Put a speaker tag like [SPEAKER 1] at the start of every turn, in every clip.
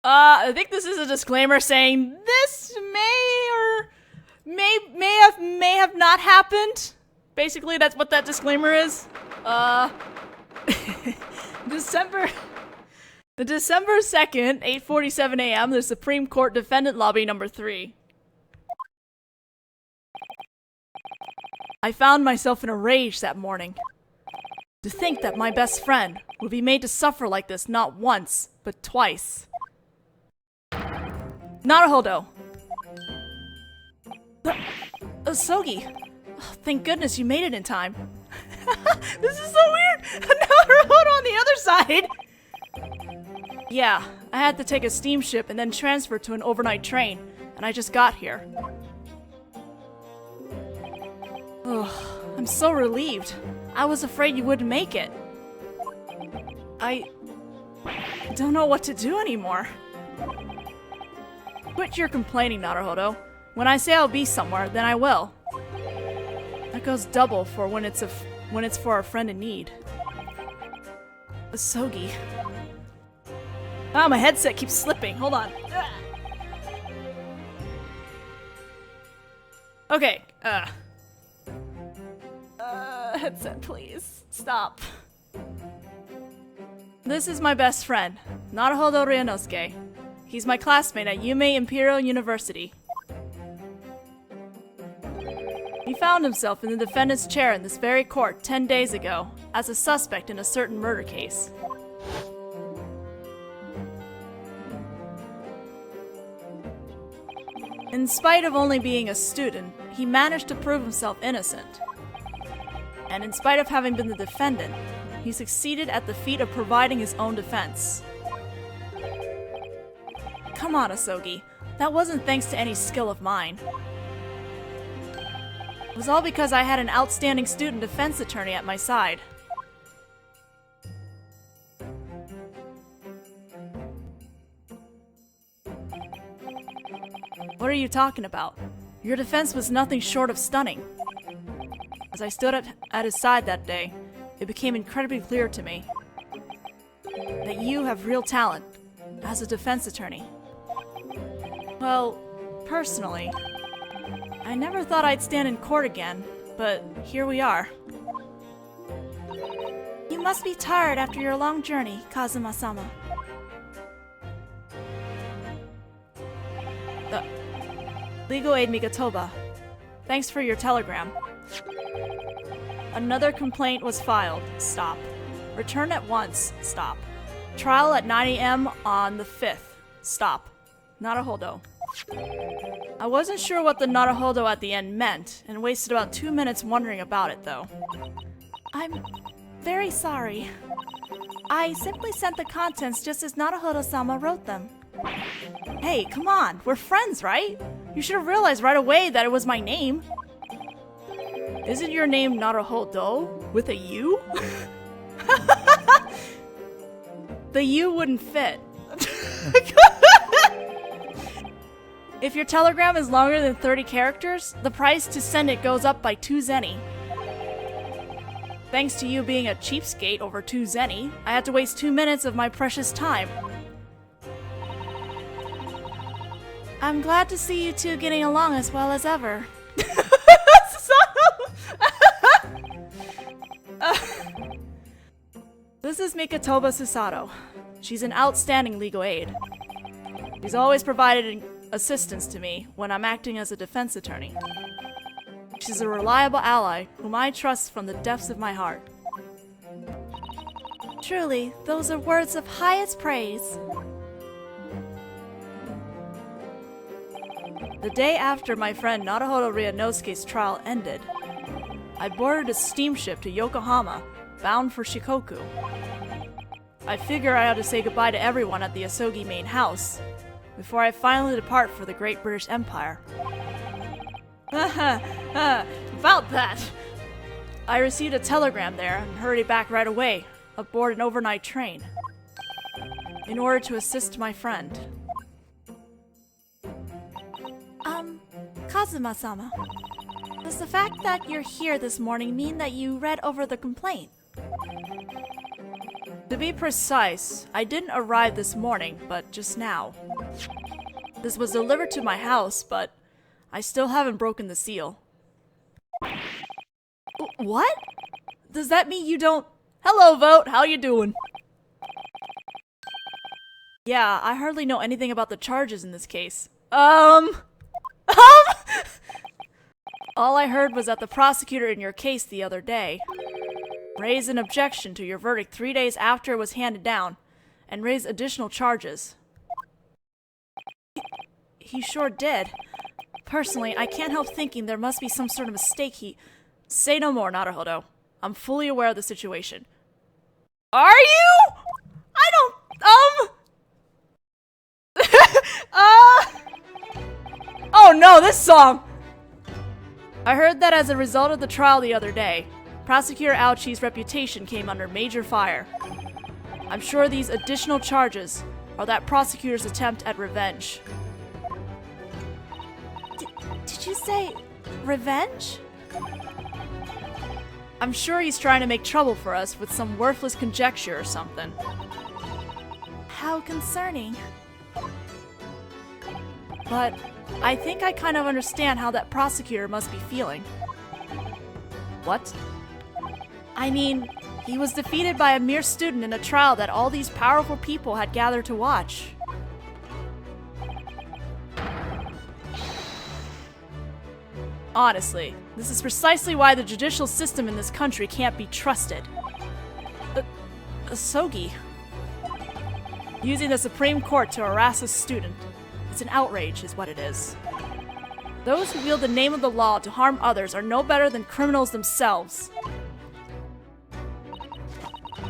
[SPEAKER 1] I think this is a disclaimer saying this may have not happened. Basically, that's what that disclaimer is. December 2nd, 8:47 a.m. The Supreme Court Defendant Lobby number 3. I found myself in a rage that morning. To think that my best friend would be made to suffer like this not once, but twice. Naruhodō. Sogi. Oh, thank goodness you made it in time. This is so weird. Naruhodō on the other side. Yeah, I had to take a steamship and then transfer to an overnight train, and I just got here. Ugh, I'm so relieved. I was afraid you wouldn't make it. I don't know what to do anymore. Quit your complaining, Naruhodō. When I say I'll be somewhere, then I will. That goes double for when it's for a friend in need. Sogi. Ah, my headset keeps slipping. Hold on. Okay. Headset, please. Stop. This is my best friend, Naruhodō Ryūnosuke. He's my classmate at Yume Imperial University. He found himself in the defendant's chair in this very court 10 days ago as a suspect in a certain murder case. In spite of only being a student, he managed to prove himself innocent. And in spite of having been the defendant, he succeeded at the feat of providing his own defense. Come on, Asogi. That wasn't thanks to any skill of mine. It was all because I had an outstanding student defense attorney at my side. What are you talking about? Your defense was nothing short of stunning. As I stood at his side that day, it became incredibly clear to me that you have real talent as a defense attorney. Well, personally, I never thought I'd stand in court again, but here we are. You must be tired after your long journey, Kazuma-sama. Legal aid Migatoba. Thanks for your telegram. Another complaint was filed. Stop. Return at once. Stop. Trial at 9 a.m. on the 5th. Stop. Naruhodō. I wasn't sure what the Naruhodō at the end meant, and wasted about 2 minutes wondering about it, though. I'm very sorry. I simply sent the contents just as Naruhodō-sama wrote them. Hey, come on, we're friends, right? You should have realized right away that it was my name. Isn't your name Naruhodō with a U? The U wouldn't fit. If your telegram is longer than 30 characters, the price to send it goes up by 2 zeni. Thanks to you being a cheapskate over 2 zeni, I had to waste 2 minutes of my precious time. I'm glad to see you two getting along as well as ever. This is Migatoba Susato. She's an outstanding legal aid. She's always provided assistance to me when I'm acting as a defense attorney. She's a reliable ally whom I trust from the depths of my heart. Truly, those are words of highest praise. The day after my friend Naruhodō Ryūnosuke's trial ended, I boarded a steamship to Yokohama, bound for Shikoku. I figure I ought to say goodbye to everyone at the Asogi main house, before I finally depart for the Great British Empire. About that! I received a telegram there and hurried back right away, aboard an overnight train, in order to assist my friend. Kazuma-sama, does the fact that you're here this morning mean that you read over the complaint? To be precise, I didn't arrive this morning, but just now. This was delivered to my house, but I still haven't broken the seal. What? Does that mean you don't... Hello, Vote! How you doing? Yeah, I hardly know anything about the charges in this case. All I heard was that the prosecutor in your case the other day raised an objection to your verdict 3 days after it was handed down, and raised additional charges. He sure did. Personally, I can't help thinking there must be some sort of mistake he... Say no more, Naruhodō. I'm fully aware of the situation. Are you? Oh no, this song! I heard that as a result of the trial the other day, Prosecutor Aochi's reputation came under major fire. I'm sure these additional charges are that prosecutor's attempt at revenge. Did you say revenge? I'm sure he's trying to make trouble for us with some worthless conjecture or something. How concerning. But I think I kind of understand how that prosecutor must be feeling. What? I mean, he was defeated by a mere student in a trial that all these powerful people had gathered to watch. Honestly, this is precisely why the judicial system in this country can't be trusted. Sogi. Using the Supreme Court to harass a student. It's an outrage, is what it is. Those who wield the name of the law to harm others are no better than criminals themselves.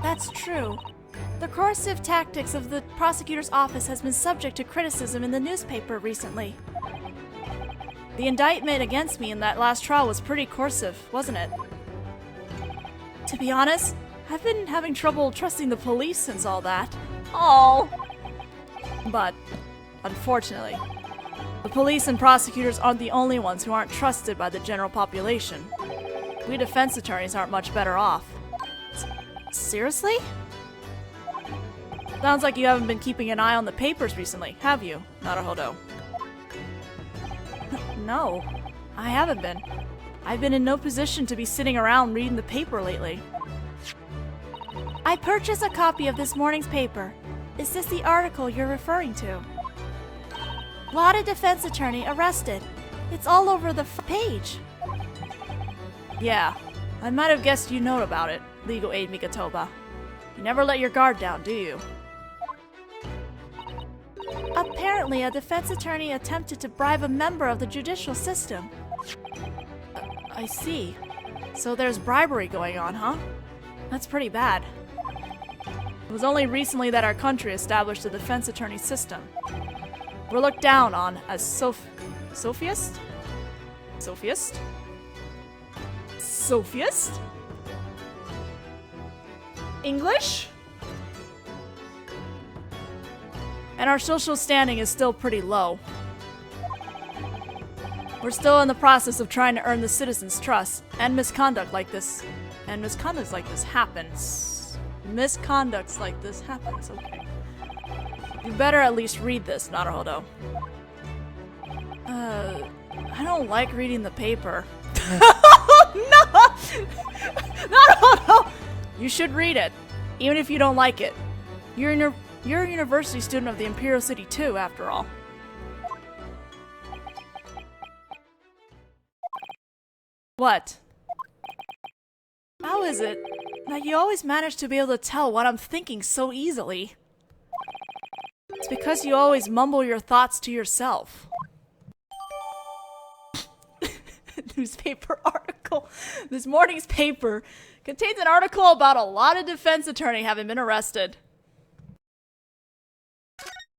[SPEAKER 1] That's true. The coercive tactics of the prosecutor's office has been subject to criticism in the newspaper recently. The indictment against me in that last trial was pretty coercive, wasn't it? To be honest, I've been having trouble trusting the police since all that. Oh. But, unfortunately, the police and prosecutors aren't the only ones who aren't trusted by the general population. We defense attorneys aren't much better off. Seriously? Sounds like you haven't been keeping an eye on the papers recently, have you, Naruhodō? No, I haven't been. I've been in no position to be sitting around reading the paper lately. I purchased a copy of this morning's paper. Is this the article you're referring to? Lauded defense attorney arrested. It's all over the page. Yeah, I might have guessed you know about it, legal aid Mikatoba. You never let your guard down, do you? Apparently, a defense attorney attempted to bribe a member of the judicial system. I see. So there's bribery going on, huh? That's pretty bad. It was only recently that our country established a defense attorney system. We're looked down on as Sophist? Sophist? Sophist? English? And our social standing is still pretty low. We're still in the process of trying to earn the citizens' trust, and misconducts like this happens. Misconducts like this happens, okay. You better at least read this, Naruhodō. I don't like reading the paper. No! Naruhodō! You should read it, even if you don't like it. You're a university student of the Imperial City too, after all. What? How is it that you always manage to be able to tell what I'm thinking so easily? It's because you always mumble your thoughts to yourself. Newspaper article. This morning's paper contains an article about a lauded defense attorney having been arrested.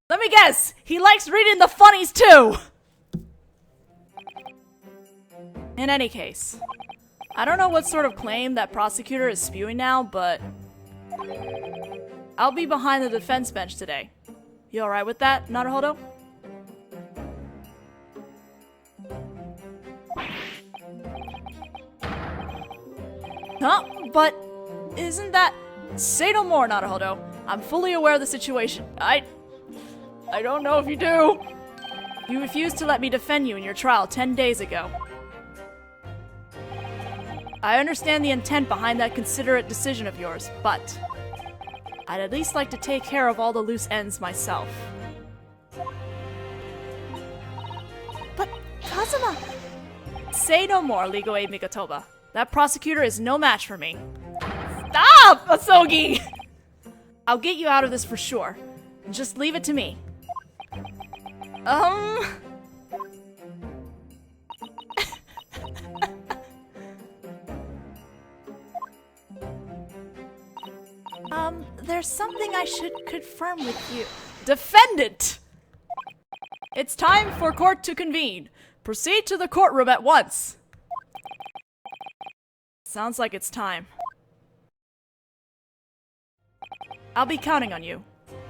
[SPEAKER 1] Let me guess, he likes reading the funnies too! In any case, I don't know what sort of claim that prosecutor is spewing now, but I'll be behind the defense bench today. You alright with that, Naruhodō? Huh? But isn't that... Say no more, Naruhodō. I'm fully aware of the situation. I don't know if you do. You refused to let me defend you in your trial 10 days ago. I understand the intent behind that considerate decision of yours, but I'd at least like to take care of all the loose ends myself. But, Kazuma... Say no more, Legal Aid Mikotoba. That prosecutor is no match for me. Stop, Asogi! I'll get you out of this for sure. Just leave it to me. There's something I should confirm with you. Defendant! It's time for court to convene. Proceed to the courtroom at once. Sounds like it's time. I'll be counting on you.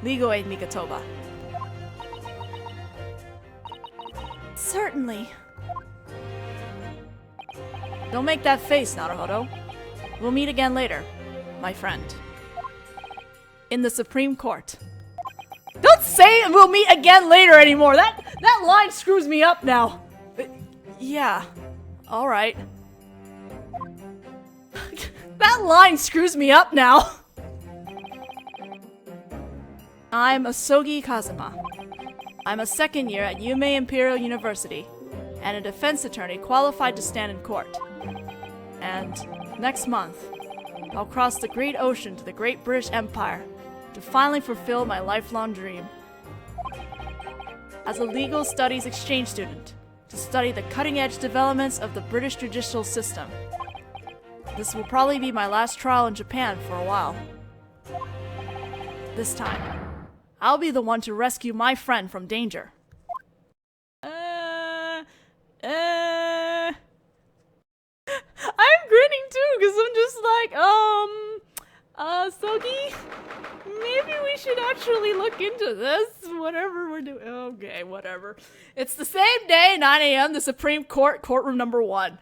[SPEAKER 1] Legal Aid Mikotoba. Certainly. Don't make that face, Naruhodō. We'll meet again later, my friend. In the Supreme Court. Don't say we'll meet again later anymore! That line screws me up now. Yeah, alright. That line screws me up now. I'm Asogi Kazuma. I'm a second year at Yume Imperial University, and a defense attorney qualified to stand in court. And next month, I'll cross the great ocean to the Great British Empire to finally fulfill my lifelong dream. As a legal studies exchange student, to study the cutting-edge developments of the British judicial system. This will probably be my last trial in Japan for a while. This time, I'll be the one to rescue my friend from danger. I'm grinning too, because I'm just like, Sogi, maybe we should actually look into this, whatever we're doing. Okay, whatever. It's the same day, 9 a.m., the Supreme Court, courtroom number 1.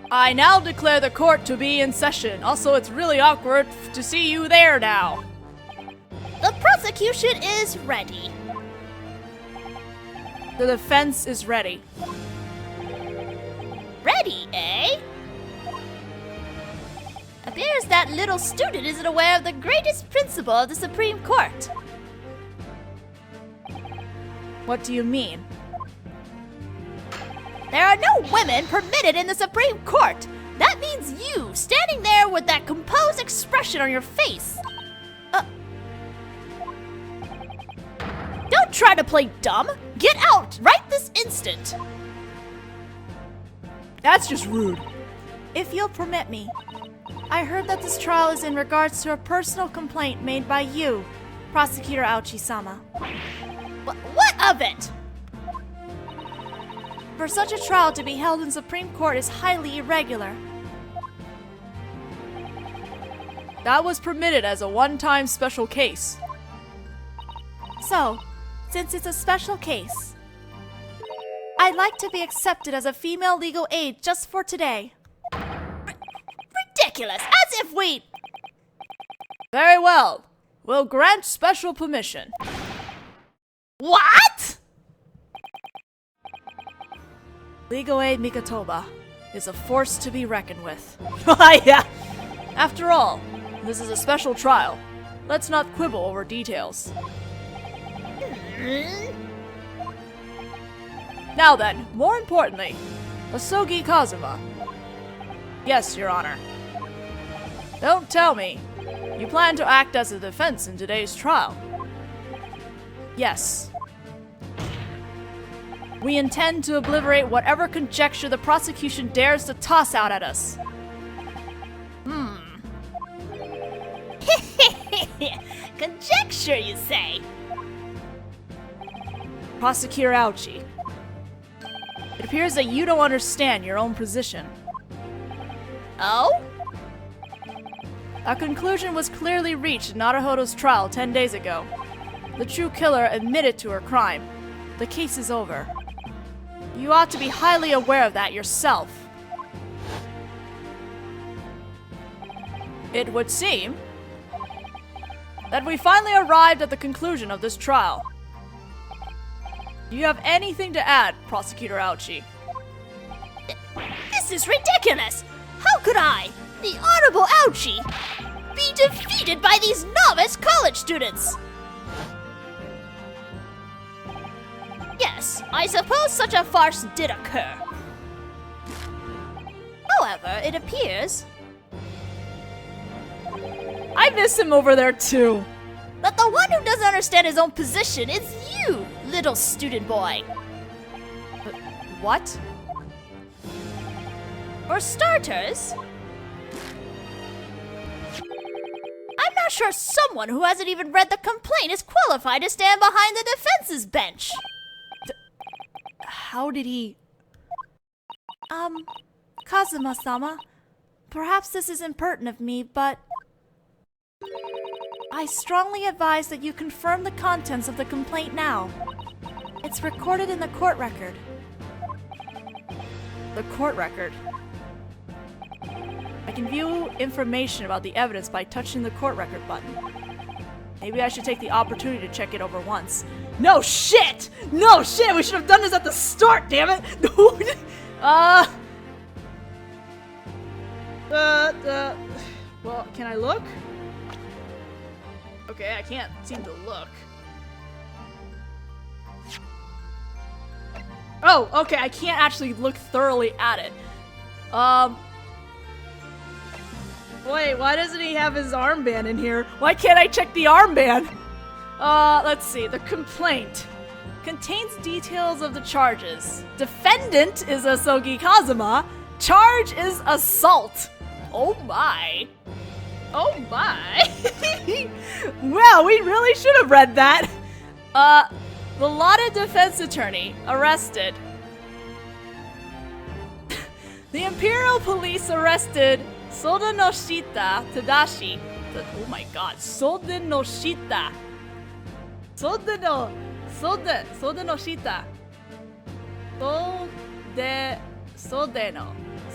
[SPEAKER 1] I now declare the court to be in session. Also, it's really awkward to see you there now.
[SPEAKER 2] The prosecution is ready.
[SPEAKER 1] The defense is ready.
[SPEAKER 2] Ready, eh? Appears that little student isn't aware of the greatest principle of the Supreme Court.
[SPEAKER 1] What do you mean?
[SPEAKER 2] There are no women permitted in the Supreme Court. That means you, standing there with that composed expression on your face. Don't try to play dumb. Get out right this instant.
[SPEAKER 1] That's just rude. If you'll permit me, I heard that this trial is in regards to a personal complaint made by you, Prosecutor Aochi-sama.
[SPEAKER 2] What of it?
[SPEAKER 1] For such a trial to be held in Supreme Court is highly irregular. That was permitted as a one-time special case. So, since it's a special case, I'd like to be accepted as a female legal aid just for today.
[SPEAKER 2] Ridiculous! As if we...
[SPEAKER 1] Very well. We'll grant special permission.
[SPEAKER 2] What?
[SPEAKER 1] Legal aid Mikotoba is a force to be reckoned with. Yeah. After all, this is a special trial. Let's not quibble over details. Now then, more importantly, Asogi Kazuma. Yes, Your Honor. Don't tell me. You plan to act as a defense in today's trial? Yes. We intend to obliterate whatever conjecture the prosecution dares to toss out at us.
[SPEAKER 2] Conjecture, you say?
[SPEAKER 1] Prosecutor Aochi. It appears that you don't understand your own position.
[SPEAKER 2] Oh?
[SPEAKER 1] A conclusion was clearly reached in Naruhodō's trial 10 days ago. The true killer admitted to her crime. The case is over. You ought to be highly aware of that yourself. It would seem that we finally arrived at the conclusion of this trial. Do you have anything to add, Prosecutor Aochi?
[SPEAKER 2] This is ridiculous! How could I, the Honorable Aochi, be defeated by these novice college students? Yes, I suppose such a farce did occur. However, it appears
[SPEAKER 1] I miss him over there too.
[SPEAKER 2] that the one who doesn't understand his own position is you, little student boy.
[SPEAKER 1] What?
[SPEAKER 2] For starters, I'm not sure someone who hasn't even read the complaint is qualified to stand behind the defense's bench.
[SPEAKER 1] How did he...
[SPEAKER 3] Kazuma-sama, perhaps this is impertinent of me, but I strongly advise that you confirm the contents of the complaint now. It's recorded in the court record.
[SPEAKER 1] The court record. I can view information about the evidence by touching the court record button. Maybe I should take the opportunity to check it over once. No shit! No shit! We should have done this at the start, damn it! Well, can I look? Okay, I can't seem to look. Oh, okay, I can't actually look thoroughly at it. Wait, why doesn't he have his armband in here? Why can't I check the armband? Let's see. The complaint contains details of the charges. Defendant is Asogi Kazuma. Charge is assault. Oh my. Oh my. Well, we really should have read that. The lauded defense attorney arrested. The Imperial Police arrested Soda no Shita Tadashi. Oh my god, Soda no Shita. Soda no Shita.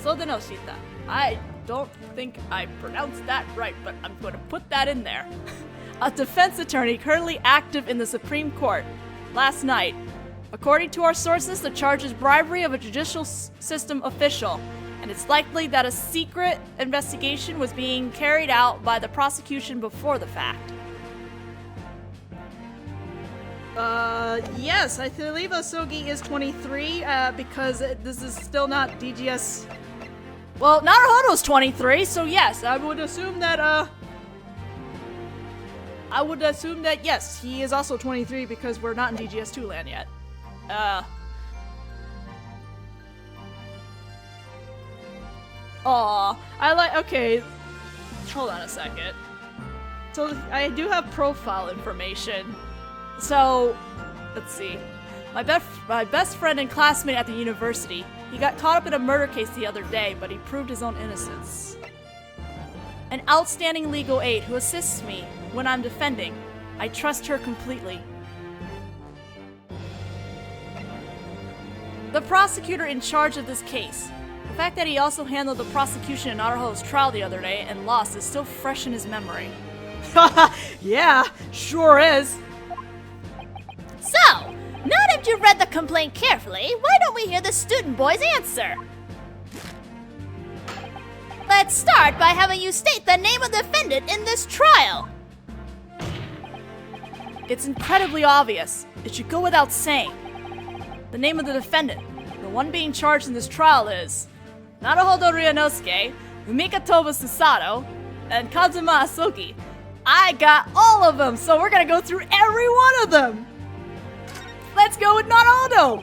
[SPEAKER 1] Soda no Shita. I don't think I pronounced that right, but I'm going to put that in there. A defense attorney currently active in the Supreme Court. Last night, according to our sources, the charge is bribery of a judicial system official, and it's likely that a secret investigation was being carried out by the prosecution before the fact. Yes, I believe Asogi is 23, because this is still not DGS. Well, Naruhodō's 23, so yes, I would assume that, yes, he is also 23 because we're not in DGS2 land yet. Okay, hold on a second. So, I do have profile information. So, let's see. My best friend and classmate at the university. He got caught up in a murder case the other day, but he proved his own innocence. An outstanding legal aide who assists me when I'm defending. I trust her completely. The prosecutor in charge of this case. The fact that he also handled the prosecution in Naruhodō's trial the other day and lost is still fresh in his memory. Yeah, sure is.
[SPEAKER 2] So, now that you've read the complaint carefully, why don't we hear the student boy's answer? Let's start by having you state the name of the defendant in this trial.
[SPEAKER 1] It's incredibly obvious. It should go without saying. The name of the defendant, the one being charged in this trial, is Naruhodō Ryūnosuke, Umikatoba Susato, and Kazuma Asogi. I got all of them, so we're gonna go through every one of them. Let's go with Naruhodō!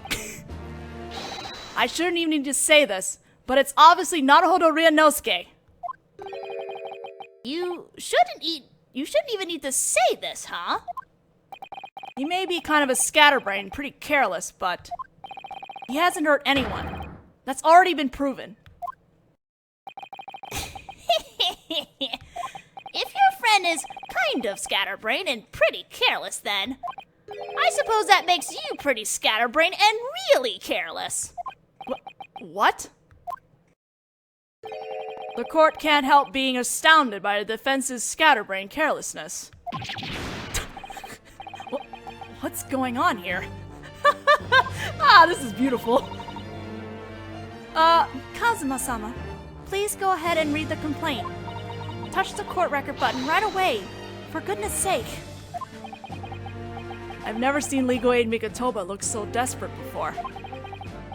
[SPEAKER 1] I shouldn't even need to say this, but it's obviously Naruhodō Ryūnosuke.
[SPEAKER 2] You shouldn't even need to say this, huh?
[SPEAKER 1] He may be kind of a scatterbrain, pretty careless, but he hasn't hurt anyone. That's already been proven.
[SPEAKER 2] If your friend is kind of scatterbrained and pretty careless, then I suppose that makes you pretty scatterbrained and really careless.
[SPEAKER 1] What? The court can't help being astounded by the defense's scatterbrained carelessness. What's going on here? Ah, this is beautiful.
[SPEAKER 3] Kazuma-sama, please go ahead and read the complaint. Touch the court record button right away, for goodness sake.
[SPEAKER 1] I've never seen legal aid Mikotoba look so desperate before.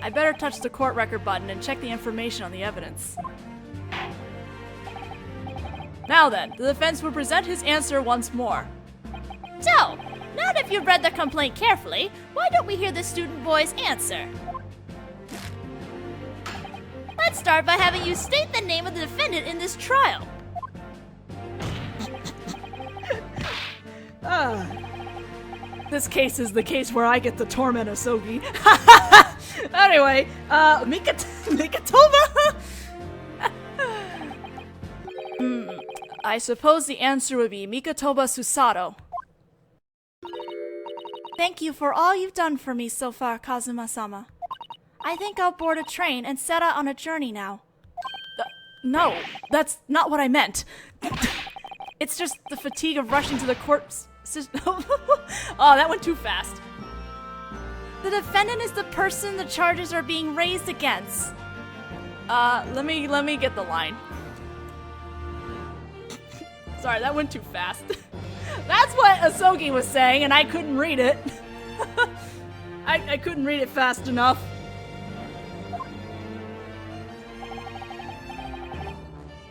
[SPEAKER 1] I better touch the court record button and check the information on the evidence. Now then, the defense will present his answer once more.
[SPEAKER 2] So, now that you've read the complaint carefully, why don't we hear the student boy's answer? Let's start by having you state the name of the defendant in this trial.
[SPEAKER 1] This case is the case where I get to torment Asogi. Anyway, Mikotoba? I suppose the answer would be Mikotoba Susato.
[SPEAKER 3] Thank you for all you've done for me so far, Kazuma-sama. I think I'll board a train and set out on a journey now.
[SPEAKER 1] No, that's not what I meant. It's just the fatigue of rushing to the court. Oh, that went too fast.
[SPEAKER 3] The defendant is the person the charges are being raised against.
[SPEAKER 1] Let me get the line. Sorry, that went too fast. That's what Asogi was saying, and I couldn't read it. I couldn't read it fast enough.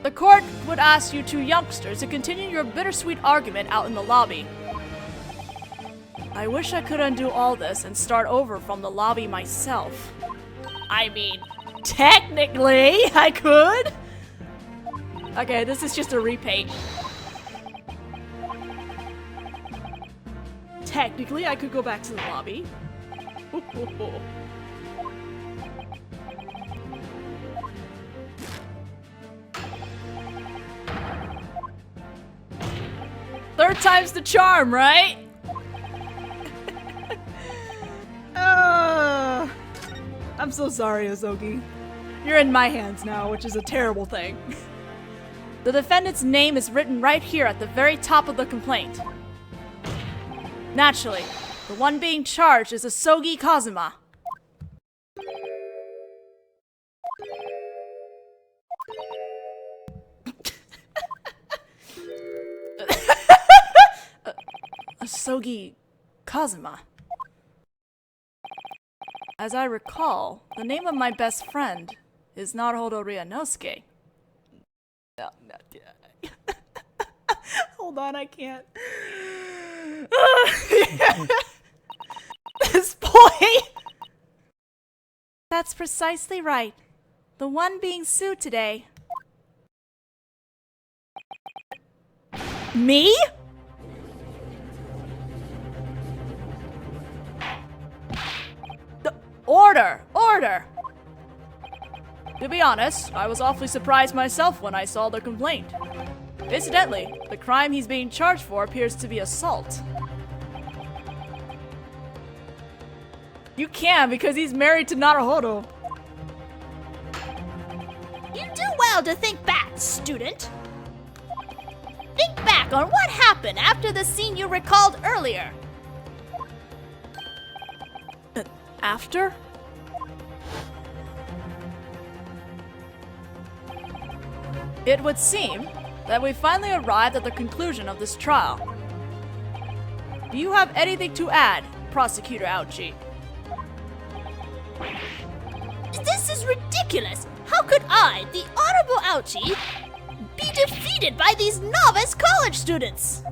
[SPEAKER 1] The court would ask you two youngsters to continue your bittersweet argument out in the lobby. I wish I could undo all this and start over from the lobby myself. I mean, technically, I could. Okay, this is just a repaint. Technically, I could go back to the lobby. Third time's the charm, right? I'm so sorry, Asogi. You're in my hands now, which is a terrible thing. The defendant's name is written right here at the very top of the complaint. Naturally, the one being charged is Asogi Kazuma. Asogi Kazuma. As I recall, the name of my best friend is Naruhodō Ryūnosuke. Hold on, I can't. This boy!
[SPEAKER 3] That's precisely right. The one being sued today.
[SPEAKER 1] Me? Order! Order! To be honest, I was awfully surprised myself when I saw the complaint. Incidentally, the crime he's being charged for appears to be assault. You can, because he's married to Naruhodō.
[SPEAKER 2] You do well to think back, student. Think back on what happened after the scene you recalled earlier.
[SPEAKER 1] After? It would seem that we finally arrived at the conclusion of this trial. Do you have anything to add, Prosecutor Aochi?
[SPEAKER 2] This is ridiculous! How could I, the Honorable Aochi, be defeated by these novice college students?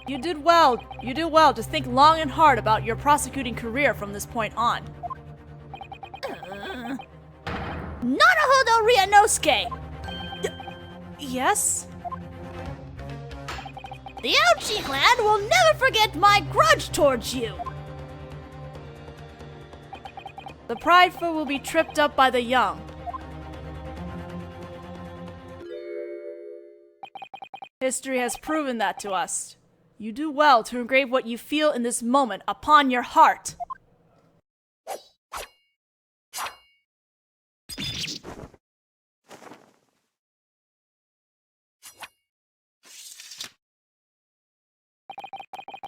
[SPEAKER 1] You did well. You did well to think long and hard about your prosecuting career from this point on.
[SPEAKER 2] Naruhodō Ryūnosuke!
[SPEAKER 3] Yes?
[SPEAKER 2] The Aochi clan will never forget my grudge towards you!
[SPEAKER 1] The prideful will be tripped up by the young. History has proven that to us. You do well to engrave what you feel in this moment upon your heart.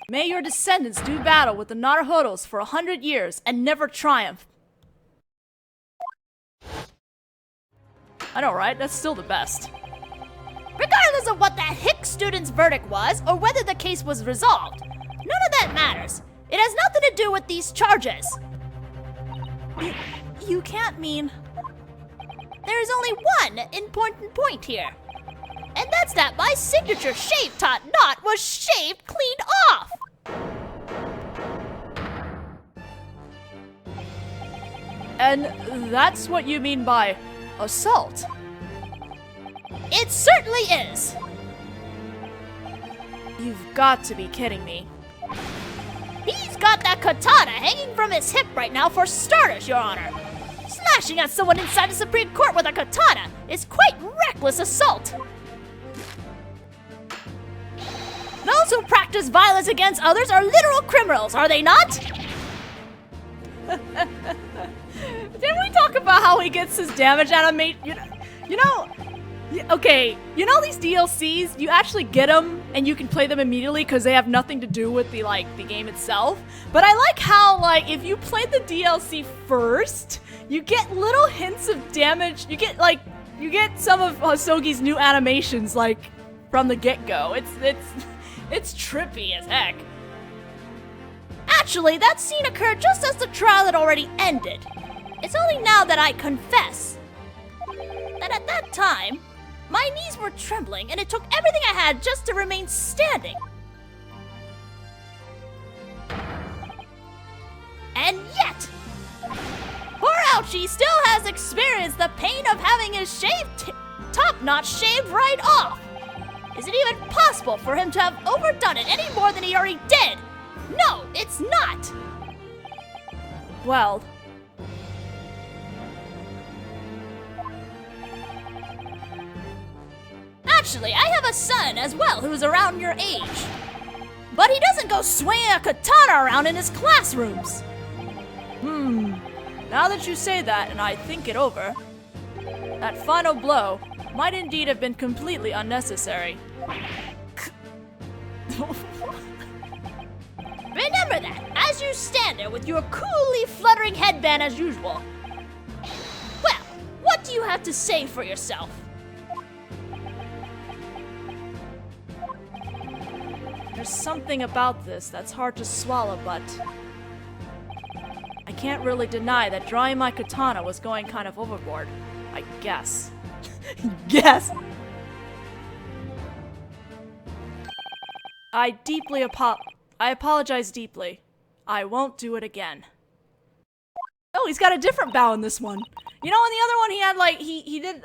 [SPEAKER 1] May your descendants do battle with the Naruhodos for 100 years and never triumph. I know, right? That's still the best.
[SPEAKER 2] Regardless of what that hick student's verdict was, or whether the case was resolved, none of that matters. It has nothing to do with these charges.
[SPEAKER 3] You can't mean...
[SPEAKER 2] There is only one important point here. And that's that my signature shave top knot was shaved clean off!
[SPEAKER 1] And that's what you mean by assault?
[SPEAKER 2] It certainly is!
[SPEAKER 1] You've got to be kidding me.
[SPEAKER 2] He's got that katana hanging from his hip right now for starters, Your Honor. Slashing at someone inside the Supreme Court with a katana is quite reckless assault. Those who practice violence against others are literal criminals, are they not?
[SPEAKER 1] Didn't we talk about how he gets his damage animation? Okay, you know these DLCs, you actually get them and you can play them immediately because they have nothing to do with the game itself. But I like how, if you play the DLC first, you get little hints of damage. You get some of Hosogi's new animations, from the get-go. It's trippy as heck.
[SPEAKER 2] Actually, that scene occurred just as the trial had already ended. It's only now that I confess that at that time, my knees were trembling and it took everything I had just to remain standing. And yet, poor Ouchie still has experienced the pain of having his top knot shaved right off. Is it even possible for him to have overdone it any more than he already did? No, it's not!
[SPEAKER 1] Well...
[SPEAKER 2] Actually, I have a son as well who's around your age. But he doesn't go swinging a katana around in his classrooms.
[SPEAKER 1] Now that you say that and I think it over, that final blow might indeed have been completely unnecessary.
[SPEAKER 2] Remember that, as you stand there with your coolly fluttering headband as usual. Well, what do you have to say for yourself?
[SPEAKER 1] There's something about this that's hard to swallow, but I can't really deny that drawing my katana was going kind of overboard. I guess. Guess! I apologize deeply. I won't do it again. Oh, he's got a different bow in this one. You know, in the other one he had he did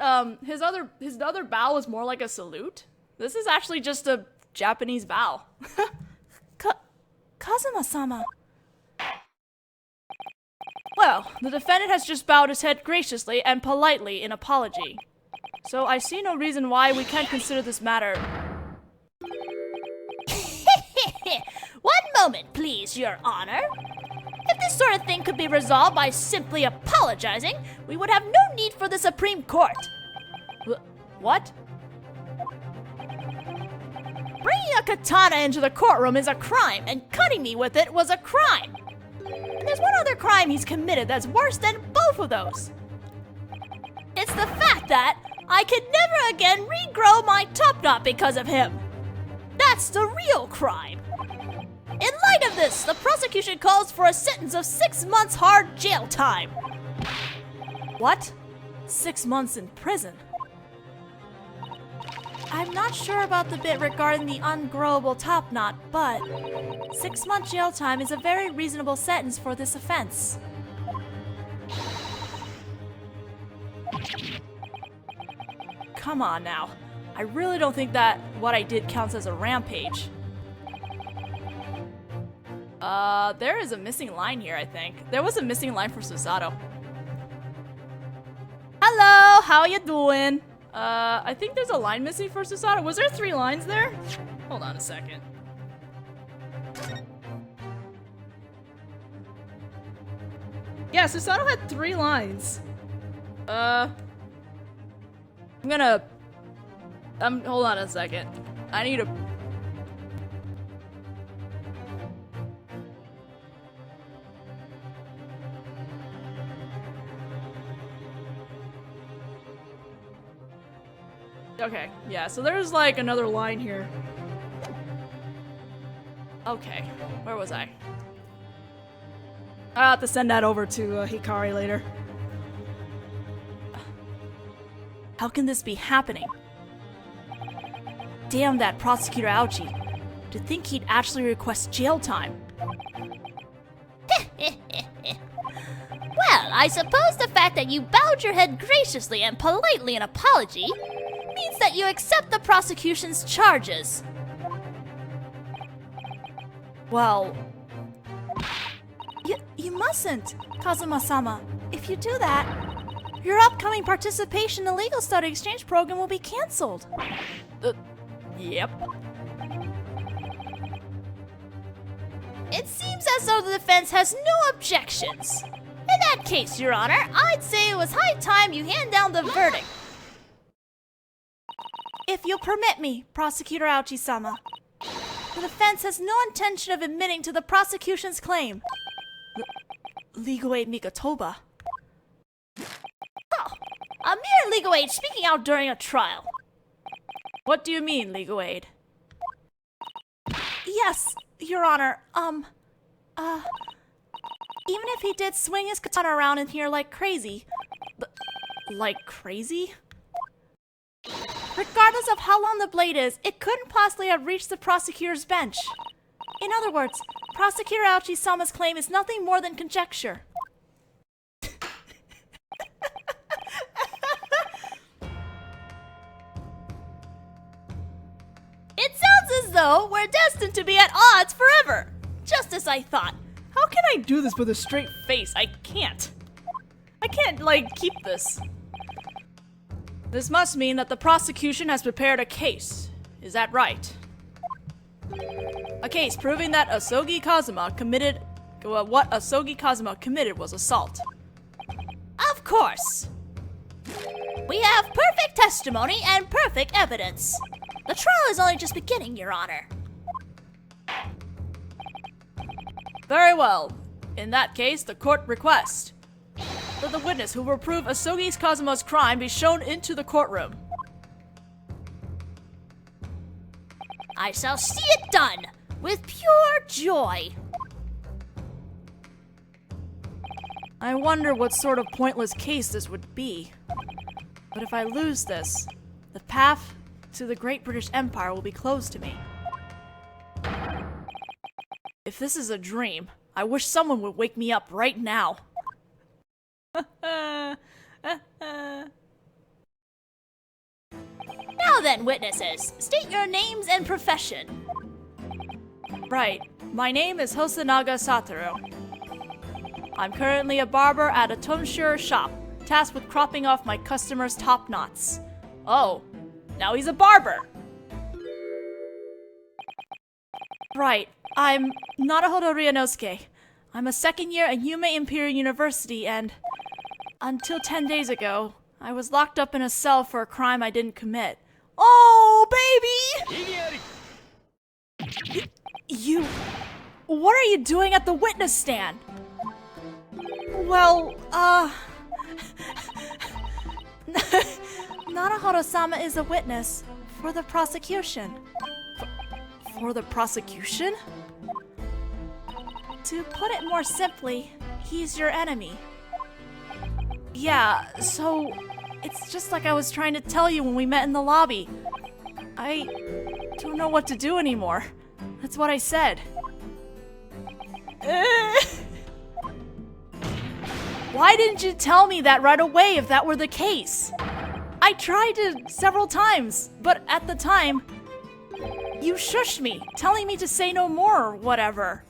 [SPEAKER 1] his other bow was more like a salute. This is actually just a Japanese bow.
[SPEAKER 3] Kazuma-sama.
[SPEAKER 1] Well, the defendant has just bowed his head graciously and politely in apology. So I see no reason why we can't consider this matter.
[SPEAKER 2] One moment, please, Your Honor. If this sort of thing could be resolved by simply apologizing, we would have no need for the Supreme Court.
[SPEAKER 1] What?
[SPEAKER 2] Bringing a katana into the courtroom is a crime, and cutting me with it was a crime. And there's one other crime he's committed that's worse than both of those. It's the fact that I could never again regrow my top knot because of him. That's the real crime. In light of this, the prosecution calls for a sentence of 6 months hard jail time.
[SPEAKER 1] What? 6 months in prison?
[SPEAKER 3] I'm not sure about the bit regarding the ungrowable top knot, but 6-month jail time is a very reasonable sentence for this offense.
[SPEAKER 1] Come on now. I really don't think that what I did counts as a rampage. There is a missing line here, I think. There was a missing line for Susato. Hello, how you doing? I think there's a line missing for Susato. Was there 3 lines there? Hold on a second. Yeah, Susato had 3 lines. hold on a second. I need to... Okay, yeah, so there's like another line here. Okay, where was I? I'll have to send that over to Hikari later. How can this be happening? Damn that prosecutor Aochi. To think he'd actually request jail time.
[SPEAKER 2] Well, I suppose the fact that you bowed your head graciously and politely in apology means that you accept the prosecution's charges.
[SPEAKER 1] Well,
[SPEAKER 3] You mustn't, Kazuma-sama. If you do that, your upcoming participation in the legal study exchange program will be cancelled.
[SPEAKER 1] yep.
[SPEAKER 2] It seems as though the defense has no objections. In that case, Your Honor, I'd say it was high time you hand down the verdict.
[SPEAKER 3] If you'll permit me, Prosecutor Aochi-sama. The defense has no intention of admitting to the prosecution's claim. Legal aid Mikotoba.
[SPEAKER 2] Oh, a mere legal aid speaking out during a trial.
[SPEAKER 1] What do you mean, legal aid?
[SPEAKER 3] Yes, Your Honor, even if he did swing his katana around in here like crazy.
[SPEAKER 1] Like crazy?
[SPEAKER 3] Regardless of how long the blade is, it couldn't possibly have reached the prosecutor's bench. In other words, Prosecutor Aochi-sama's claim is nothing more than conjecture.
[SPEAKER 2] It sounds as though we're destined to be at odds forever. Just as I thought.
[SPEAKER 1] How can I do this with a straight face? I can't. I can't, like, keep this. This must mean that the prosecution has prepared a case. Is that right? A case proving that Asogi Kazuma committed... Well, what Asogi Kazuma committed was assault.
[SPEAKER 2] Of course. We have perfect testimony and perfect evidence. The trial is only just beginning, Your Honor.
[SPEAKER 1] Very well. In that case, the court requests that the witness who will prove Asogi Kazuma's crime be shown into the courtroom.
[SPEAKER 2] I shall see it done with pure joy.
[SPEAKER 1] I wonder what sort of pointless case this would be. But if I lose this, the path to the Great British Empire will be closed to me. If this is a dream, I wish someone would wake me up right now.
[SPEAKER 2] Now then, witnesses, state your names and profession.
[SPEAKER 1] Right. My name is Hosonaga Satoru. I'm currently a barber at a tonsure shop, tasked with cropping off my customers' top knots. Oh, now he's a barber! Right. I'm Naruhodō Ryūnosuke. I'm a second year at Yume Imperial University and... Until 10 days ago, I was locked up in a cell for a crime I didn't commit. Oh, baby! You... What are you doing at the witness stand? Well,
[SPEAKER 3] Naruhodō-sama is a witness for the prosecution.
[SPEAKER 1] For the prosecution?
[SPEAKER 3] To put it more simply, he's your enemy.
[SPEAKER 1] Yeah, so it's just like I was trying to tell you when we met in the lobby. I don't know what to do anymore. That's what I said. Why didn't you tell me that right away if that were the case? I tried to several times, but at the time, you shushed me, telling me to say no more or whatever.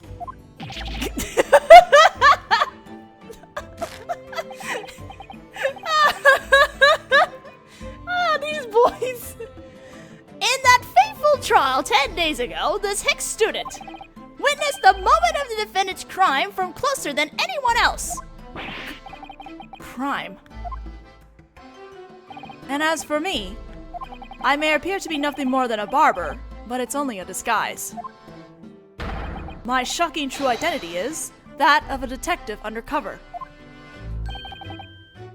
[SPEAKER 1] These boys.
[SPEAKER 2] In that fateful trial 10 days ago, this Hicks student witnessed the moment of the defendant's crime from closer than anyone else.
[SPEAKER 1] Crime. And as for me, I may appear to be nothing more than a barber, but it's only a disguise. My shocking true identity is that of a detective undercover.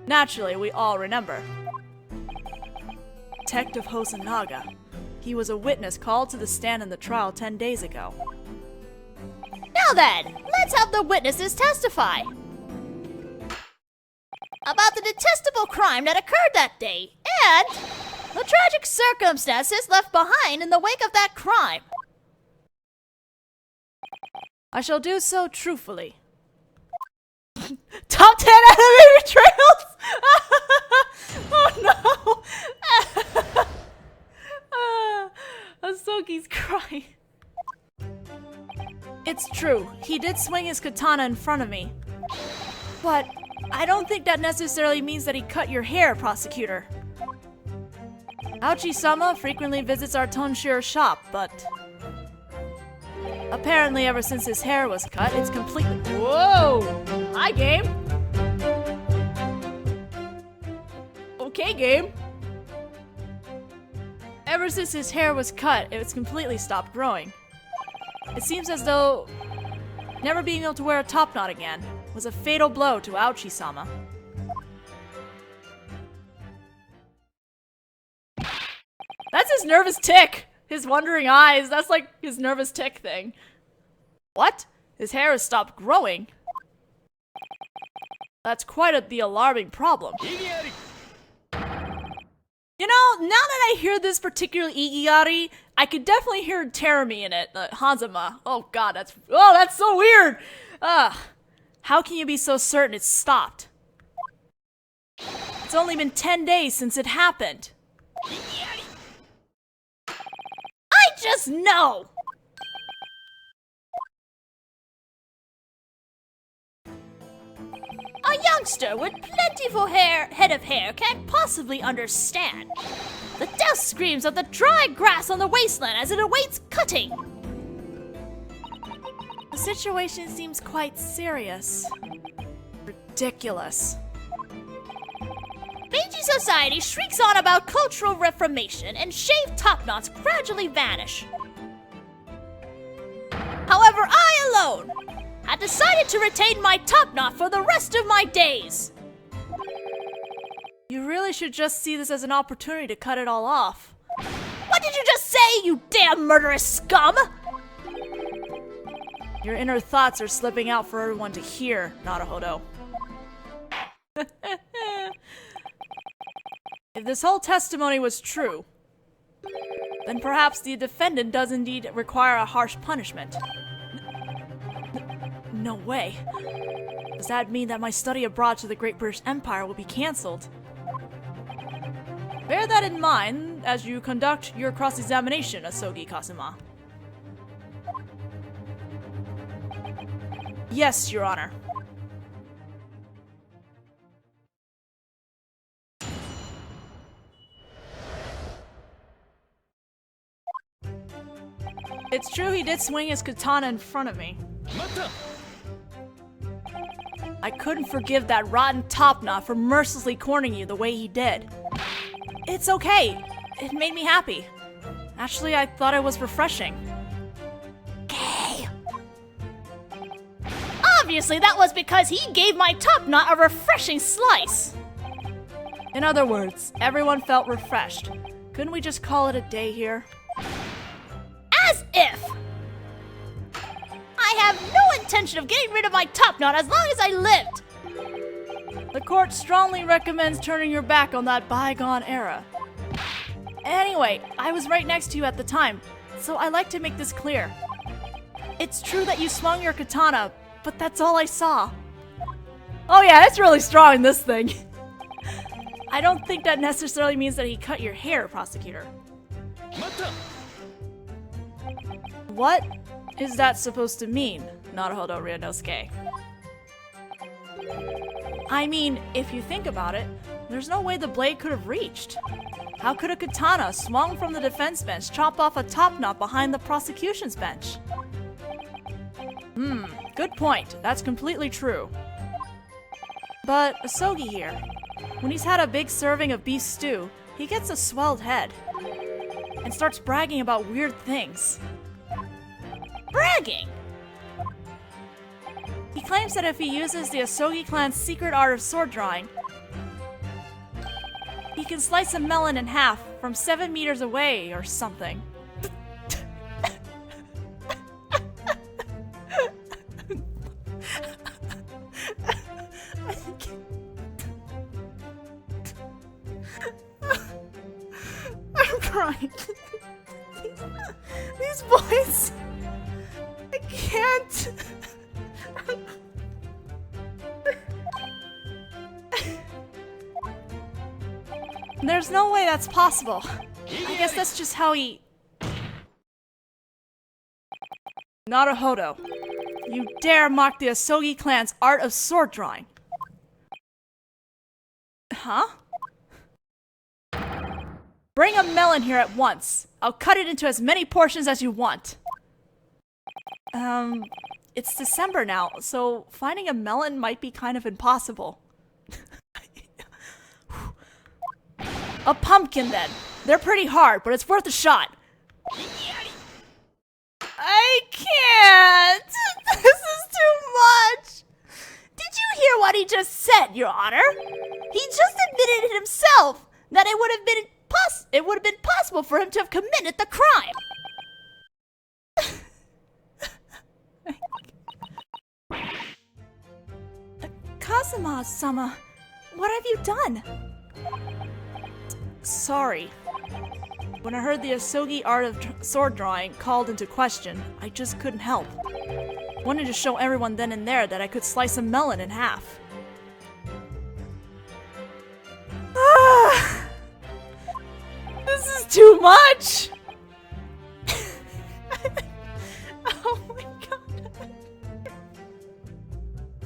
[SPEAKER 1] Naturally, we all remember. Detective Hosonaga. He was a witness called to the stand in the trial 10 days ago.
[SPEAKER 2] Now then, let's have the witnesses testify about the detestable crime that occurred that day and the tragic circumstances left behind in the wake of that crime.
[SPEAKER 1] I shall do so truthfully. Top 10 anime betrayals! Oh no! Asogi's crying. It's true, he did swing his katana in front of me. But I don't think that necessarily means that he cut your hair, prosecutor. Aochi-sama frequently visits our tonsure shop, but apparently ever since his hair was cut, it's completely— Whoa! Hi, game! Okay, game. Ever since his hair was cut, it's completely stopped growing. It seems as though never being able to wear a top knot again was a fatal blow to Aochi-sama. That's his nervous tick! His wandering eyes, that's like his nervous tick thing. What? His hair has stopped growing? That's quite the alarming problem. You know, now that I hear this particular Igigari, I could definitely hear Terumi in it, Hanzama. Oh god, that's so weird! How can you be so certain it's stopped? It's only been 10 days since it happened.
[SPEAKER 2] I just know! A youngster with plentiful head of hair can't possibly understand the death screams of the dry grass on the wasteland as it awaits cutting.
[SPEAKER 1] The situation seems quite serious. Ridiculous.
[SPEAKER 2] Meiji society shrieks on about cultural reformation and shaved top knots gradually vanish. However, I alone had decided to retain my top knot for the rest of my days.
[SPEAKER 1] You really should just see this as an opportunity to cut it all off.
[SPEAKER 2] What did you just say, you damn murderous scum?
[SPEAKER 1] Your inner thoughts are slipping out for everyone to hear, Naruhodō. If this whole testimony was true, then perhaps the defendant does indeed require a harsh punishment. No way. Does that mean that my study abroad to the Great British Empire will be cancelled? Bear that in mind as you conduct your cross-examination, Asogi Kazuma. Yes, Your Honor. It's true he did swing his katana in front of me. I couldn't forgive that rotten top knot for mercilessly cornering you the way he did. It's okay. It made me happy. Actually, I thought it was refreshing.
[SPEAKER 2] Okay. Obviously, that was because he gave my top knot a refreshing slice.
[SPEAKER 1] In other words, everyone felt refreshed. Couldn't we just call it a day here?
[SPEAKER 2] As if! I have no intention of getting rid of my top knot as long as I lived!
[SPEAKER 1] The court strongly recommends turning your back on that bygone era. Anyway, I was right next to you at the time, so I like to make this clear. It's true that you swung your katana, but that's all I saw. Oh yeah, it's really strong, this thing. I don't think that necessarily means that he cut your hair, prosecutor. What is that supposed to mean, Naruhodō Ryūnosuke? I mean, if you think about it, there's no way the blade could have reached. How could a katana swung from the defense bench chop off a top knot behind the prosecution's bench? Good point. That's completely true. But Asogi here, when he's had a big serving of beef stew, he gets a swelled head and starts bragging about weird things.
[SPEAKER 2] Bragging!
[SPEAKER 1] He claims that if he uses the Asogi clan's secret art of sword drawing, He can slice a melon in half from 7 meters away or something.
[SPEAKER 2] I'm crying. These boys. I can't.
[SPEAKER 1] There's no way that's possible. I guess that's just how he... Naruhodō, you dare mock the Asogi clan's art of sword drawing. Huh? Bring a melon here at once. I'll cut it into as many portions as you want. It's December now, so finding a melon might be kind of impossible. A pumpkin, then. They're pretty hard, but it's worth a shot.
[SPEAKER 2] I can't. This is too much. Did you hear what he just said, Your Honor? He just admitted it himself that it would have been possible for him to have committed the crime.
[SPEAKER 1] Kazuma-sama, what have you done? Sorry. When I heard the Asogi art of sword drawing called into question, I just couldn't help. Wanted to show everyone then and there that I could slice a melon in half.
[SPEAKER 2] This is too much. Oh my god.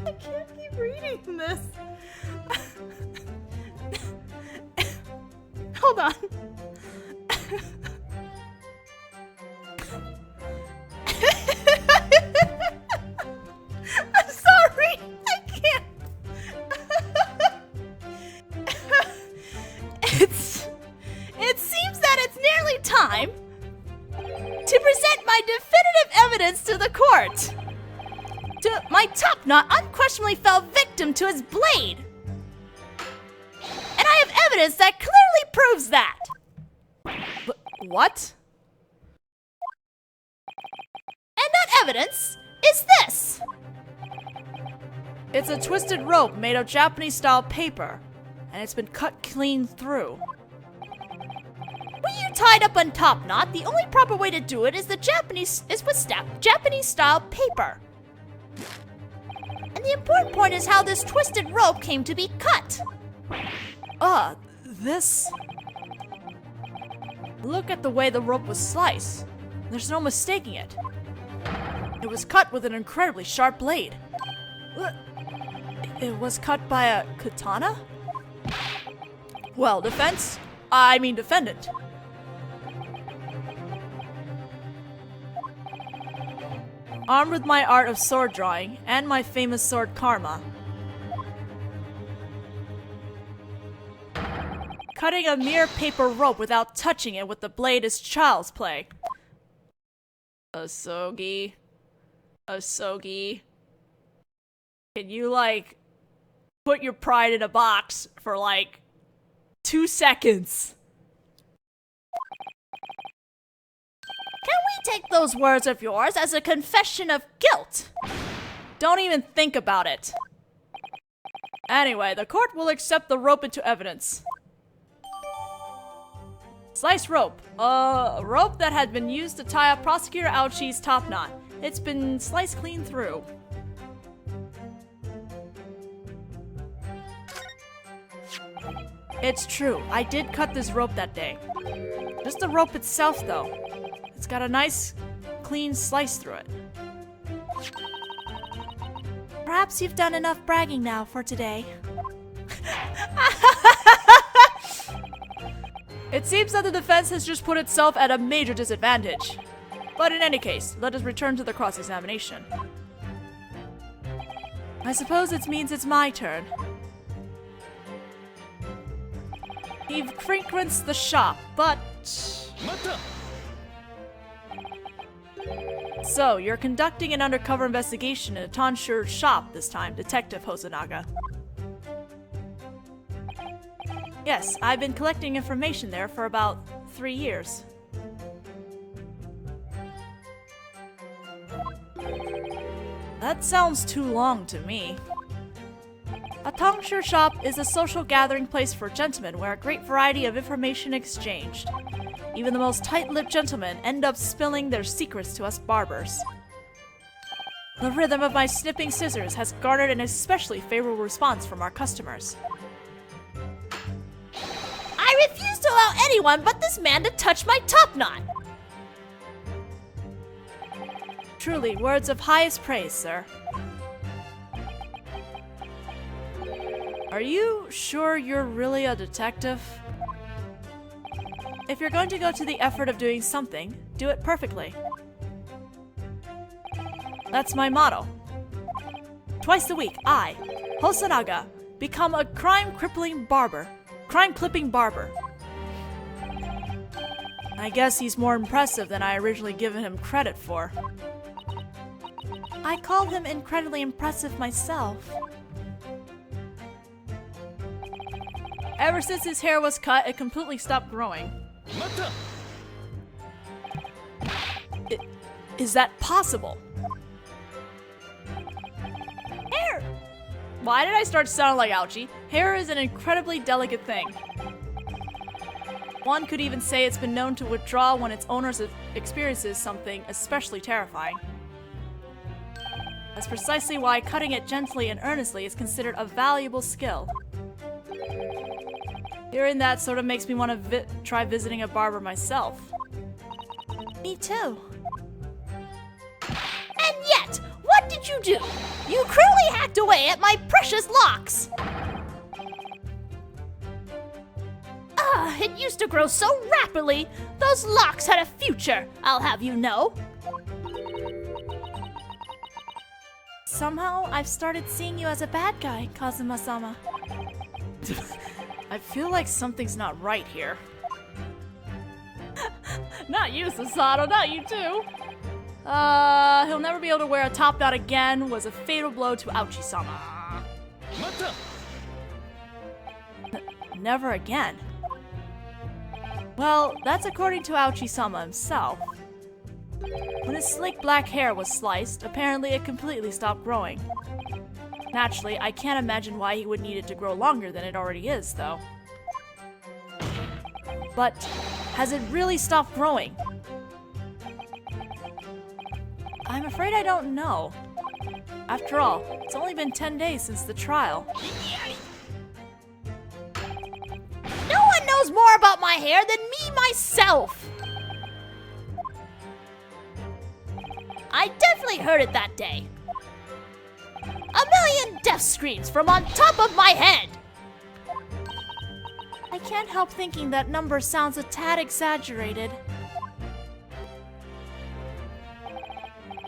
[SPEAKER 2] I can't keep reading this. Hold on. I'm sorry. I can't. It seems that it's nearly time to present my definitive evidence to the court. My top knot unquestionably fell victim to his blade. And I have evidence that clearly proves that.
[SPEAKER 1] What?
[SPEAKER 2] And that evidence is this.
[SPEAKER 1] It's a twisted rope made of Japanese-style paper, and it's been cut clean through.
[SPEAKER 2] When you tied up on top knot, the only proper way to do it is with Japanese-style paper. And the important point is how this twisted rope came to be cut.
[SPEAKER 1] This... Look at the way the rope was sliced. There's no mistaking it. It was cut with an incredibly sharp blade. It was cut by a katana? Well, defendant. Armed with my art of sword drawing and my famous sword karma, cutting a mere paper rope without touching it with the blade is child's play. Asogi. Can you, put your pride in a box for, 2 seconds?
[SPEAKER 2] Can we take those words of yours as a confession of guilt?
[SPEAKER 1] Don't even think about it. Anyway, the court will accept the rope into evidence. Slice rope. A rope that had been used to tie up Prosecutor Aochi's top knot. It's been sliced clean through. It's true, I did cut this rope that day. Just the rope itself, though. It's got a nice, clean slice through it.
[SPEAKER 3] Perhaps you've done enough bragging now for today.
[SPEAKER 1] It seems that the defense has just put itself at a major disadvantage. But in any case, let us return to the cross-examination. I suppose it means it's my turn. He frequents the shop, but... So, you're conducting an undercover investigation in a tonsure shop this time, Detective Hosonaga. Yes, I've been collecting information there for about 3 years. That sounds too long to me. A tongshir shop is a social gathering place for gentlemen where a great variety of information exchanged. Even the most tight-lipped gentlemen end up spilling their secrets to us barbers. The rhythm of my snipping scissors has garnered an especially favorable response from our customers.
[SPEAKER 2] I refuse to allow anyone but this man to touch my top knot!
[SPEAKER 1] Truly, words of highest praise, sir. Are you sure you're really a detective? If you're going to go to the effort of doing something, do it perfectly. That's my motto. Twice a week, I, Hosonaga, become a crime-clipping barber. I guess he's more impressive than I originally given him credit for.
[SPEAKER 3] I call him incredibly impressive myself.
[SPEAKER 1] Ever since his hair was cut, it completely stopped growing. Is that possible? Hair! Why did I start sounding like Ouchie? Hair is an incredibly delicate thing. One could even say it's been known to withdraw when its owner experiences something especially terrifying. That's precisely why cutting it gently and earnestly is considered a valuable skill. Hearing that sort of makes me want to try visiting a barber myself.
[SPEAKER 3] Me too.
[SPEAKER 2] And yet, what did you do? You cruelly hacked away at my precious locks! It used to grow so rapidly, those locks had a future, I'll have you know.
[SPEAKER 3] Somehow, I've started seeing you as a bad guy, Kazuma-sama.
[SPEAKER 1] I feel like something's not right here. Not you, Sasato, not you too. He'll never be able to wear a top knot again was a fatal blow to Ouchie-sama. Never again. Well, that's according to Ouchie-sama himself. When his slick black hair was sliced, apparently it completely stopped growing. Naturally, I can't imagine why he would need it to grow longer than it already is, though. But has it really stopped growing? I'm afraid I don't know. After all, it's only been 10 days since the trial.
[SPEAKER 2] No one knows more about my hair than me myself! I definitely heard it that day. 1,000,000 death screams from on top of my head!
[SPEAKER 3] I can't help thinking that number sounds a tad exaggerated.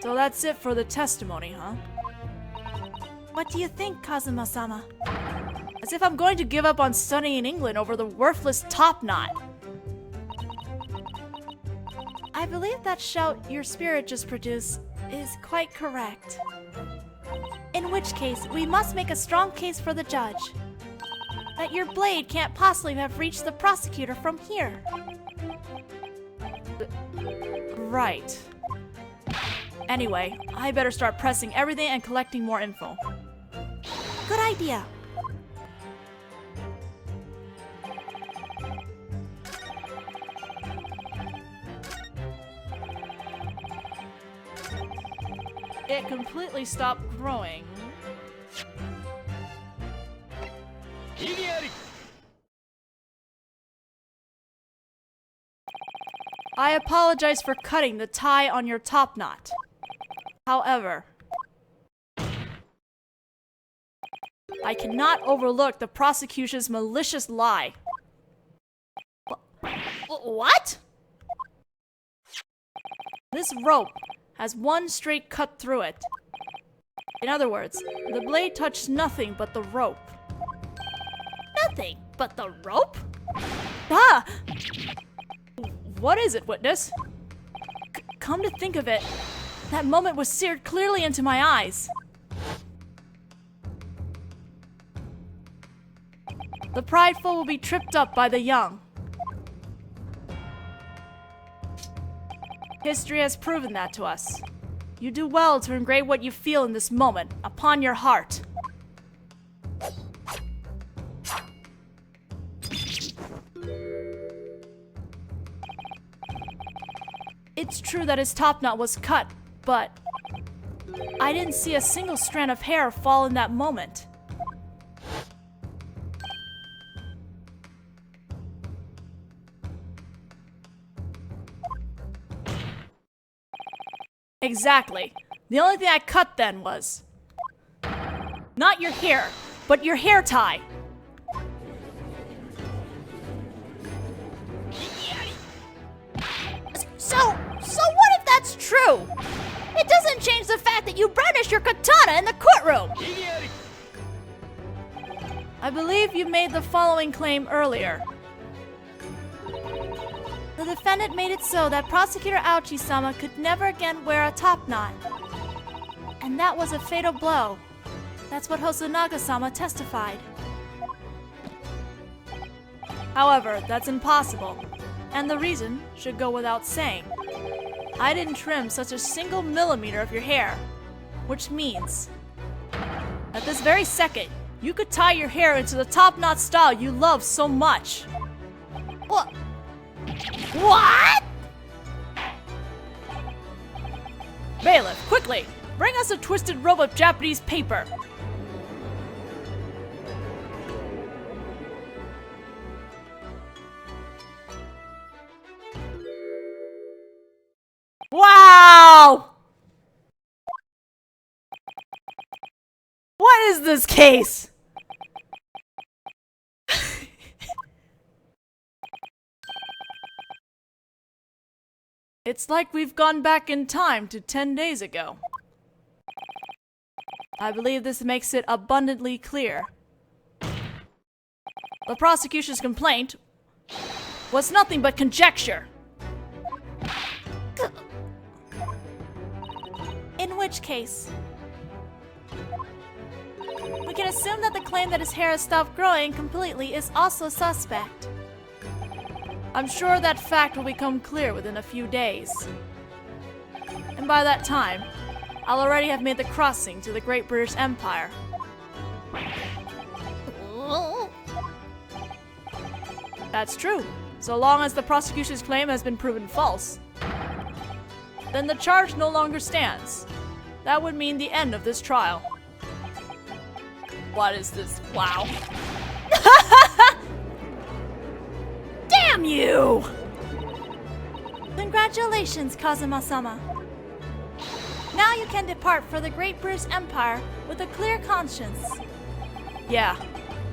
[SPEAKER 1] So that's it for the testimony, huh?
[SPEAKER 3] What do you think, Kazuma-sama?
[SPEAKER 1] As if I'm going to give up on studying in England over the worthless top knot.
[SPEAKER 3] I believe that shout your spirit just produced is quite correct. In which case, we must make a strong case for the judge. That your blade can't possibly have reached the prosecutor from here.
[SPEAKER 1] Right. Anyway, I better start pressing everything and collecting more info.
[SPEAKER 3] Good idea.
[SPEAKER 1] It completely stopped growing. I apologize for cutting the tie on your top knot. However, I cannot overlook the prosecution's malicious lie.
[SPEAKER 2] What?
[SPEAKER 1] This rope has one straight cut through it. In other words, the blade touched nothing but the rope.
[SPEAKER 2] Nothing but the rope?
[SPEAKER 1] Ah! What is it, witness? Come to think of it, that moment was seared clearly into my eyes. The prideful will be tripped up by the young. History has proven that to us. You do well to engrave what you feel in this moment upon your heart. It's true that his top knot was cut, but I didn't see a single strand of hair fall in that moment. Exactly. The only thing I cut then was not your hair, but your hair tie.
[SPEAKER 2] So what if that's true? It doesn't change the fact that you brandished your katana in the courtroom.
[SPEAKER 1] I believe you made the following claim earlier.
[SPEAKER 3] The defendant made it so that Prosecutor Aochi-sama could never again wear a top knot. And that was a fatal blow. That's what Hosonaga-sama testified.
[SPEAKER 1] However, that's impossible, and the reason should go without saying. I didn't trim such a single millimeter of your hair, which means at this very second, you could tie your hair into the top knot style you love so much.
[SPEAKER 2] What? What?
[SPEAKER 1] Bailiff, quickly, bring us a twisted rope of Japanese paper. Wow! What is this case? It's like we've gone back in time to 10 days ago. I believe this makes it abundantly clear. The prosecution's complaint was nothing but conjecture.
[SPEAKER 3] In which case, we can assume that the claim that his hair has stopped growing completely is also suspect.
[SPEAKER 1] I'm sure that fact will become clear within a few days. And by that time, I'll already have made the crossing to the Great British Empire. That's true, so long as the prosecution's claim has been proven false. Then the charge no longer stands. That would mean the end of this trial. What is this? Wow.
[SPEAKER 2] Damn you!
[SPEAKER 3] Congratulations, Kazuma-sama. Now you can depart for the Great British Empire with a clear conscience.
[SPEAKER 1] Yeah,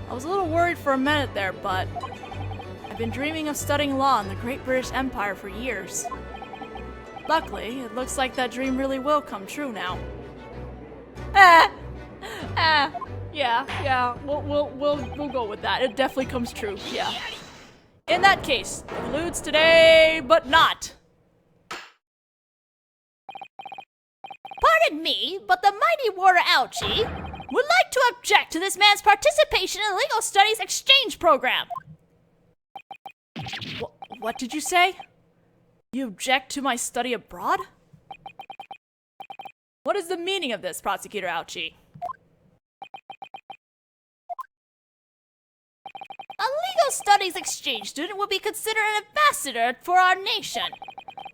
[SPEAKER 1] I was a little worried for a minute there, but I've been dreaming of studying law in the Great British Empire for years. Luckily, it looks like that dream really will come true now. Yeah, we'll go with that. It definitely comes true, yeah. In that case, concludes today, but not.
[SPEAKER 2] Pardon me, but the mighty Warder Aochi would like to object to this man's participation in the Legal Studies Exchange Program.
[SPEAKER 1] What did you say? You object to my study abroad? What is the meaning of this, Prosecutor Aochi?
[SPEAKER 2] A legal studies exchange student would be considered an ambassador for our nation.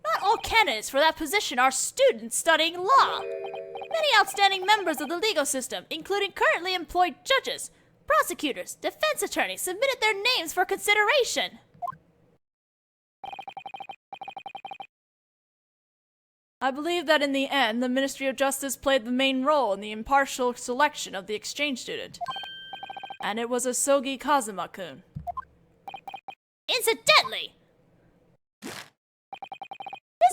[SPEAKER 2] Not all candidates for that position are students studying law. Many outstanding members of the legal system, including currently employed judges, prosecutors, defense attorneys, submitted their names for consideration.
[SPEAKER 1] I believe that in the end, the Ministry of Justice played the main role in the impartial selection of the exchange student. And it was Asogi Kazuma-kun.
[SPEAKER 2] Incidentally, this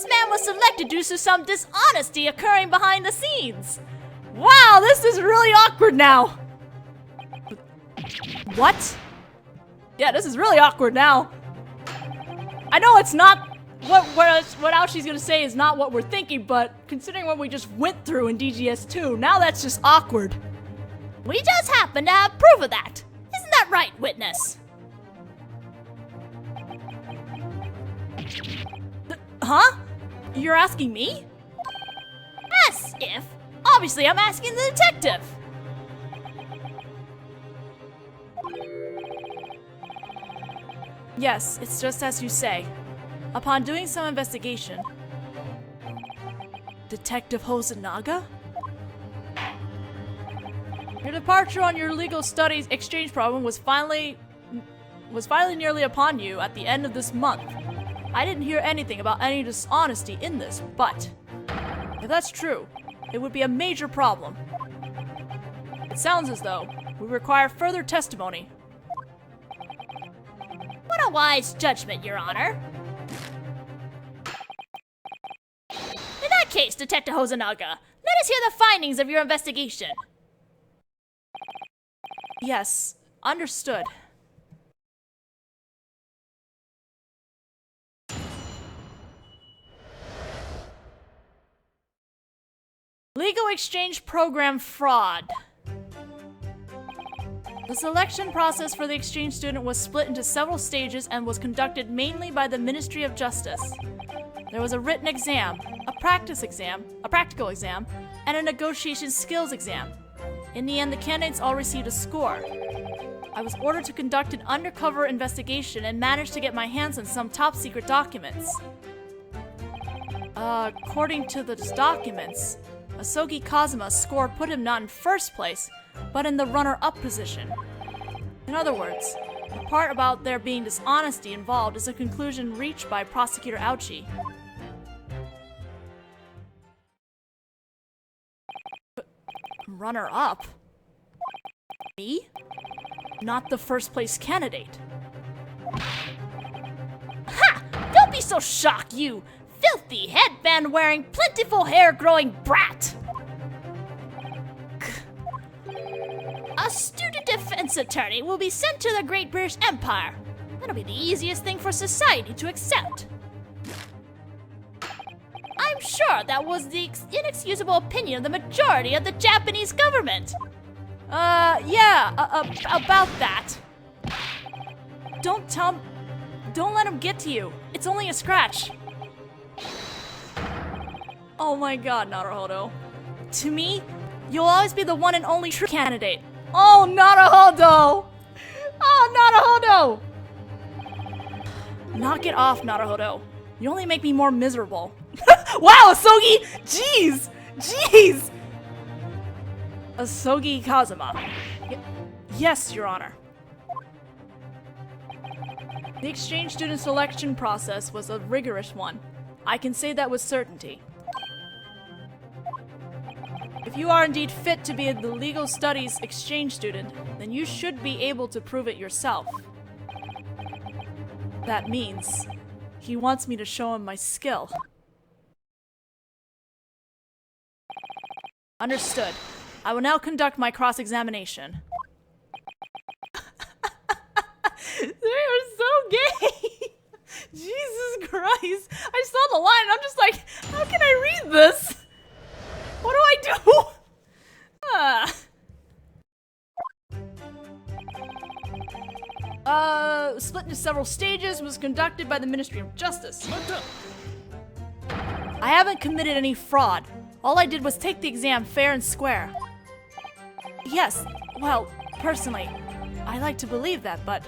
[SPEAKER 2] man was selected due to some dishonesty occurring behind the scenes.
[SPEAKER 1] Wow, this is really awkward now! What? Yeah, this is really awkward now. I know it's not what Aochi's gonna say is not what we're thinking, but considering what we just went through in DGS2, now that's just awkward.
[SPEAKER 2] We just happen to have proof of that. Isn't that right, witness?
[SPEAKER 1] Huh? You're asking me?
[SPEAKER 2] As if. Obviously, I'm asking the detective.
[SPEAKER 1] Yes, it's just as you say. Upon doing some investigation... Detective Hosonaga? Your departure on your legal studies exchange program was finally nearly upon you at the end of this month. I didn't hear anything about any dishonesty in this, but if that's true, it would be a major problem. It sounds as though we require further testimony.
[SPEAKER 2] What a wise judgment, Your Honor. In that case, Detective Hosonaga, let us hear the findings of your investigation.
[SPEAKER 1] Yes, understood. Legal exchange program fraud. The selection process for the exchange student was split into several stages and was conducted mainly by the Ministry of Justice. There was a written exam, a practical exam, and a negotiation skills exam. In the end, the candidates all received a score. I was ordered to conduct an undercover investigation and managed to get my hands on some top-secret documents. According to the documents, Asogi Kazuma's score put him not in first place, but in the runner-up position. In other words, the part about there being dishonesty involved is a conclusion reached by Prosecutor Ouchi. Runner-up? Me? Not the first-place candidate.
[SPEAKER 2] Ha! Don't be so shocked, you filthy headband-wearing, plentiful hair-growing brat! A student defense attorney will be sent to the Great British Empire. That'll be the easiest thing for society to accept. I'm sure that was the inexcusable opinion of the majority of the Japanese government.
[SPEAKER 1] About that. Don't let him get to you. It's only a scratch. Oh my god, Naruhodō. To me, you'll always be the one and only true candidate. Oh, Naruhodō! Oh, Naruhodō! Knock it off, Naruhodō. You only make me more miserable. Wow, Asogi! Jeez! Asogi Kazuma. Yes, Your Honor. The exchange student selection process was a rigorous one. I can say that with certainty. If you are indeed fit to be the legal studies exchange student, then you should be able to prove it yourself. That means he wants me to show him my skill. Understood. I will now conduct my cross-examination. They are so gay! Jesus Christ! I saw the line and I'm just like, how can I read this? What do I do? Split into several stages, was conducted by the Ministry of Justice. I haven't committed any fraud. All I did was take the exam fair and square. Yes, well, personally, I like to believe that, but...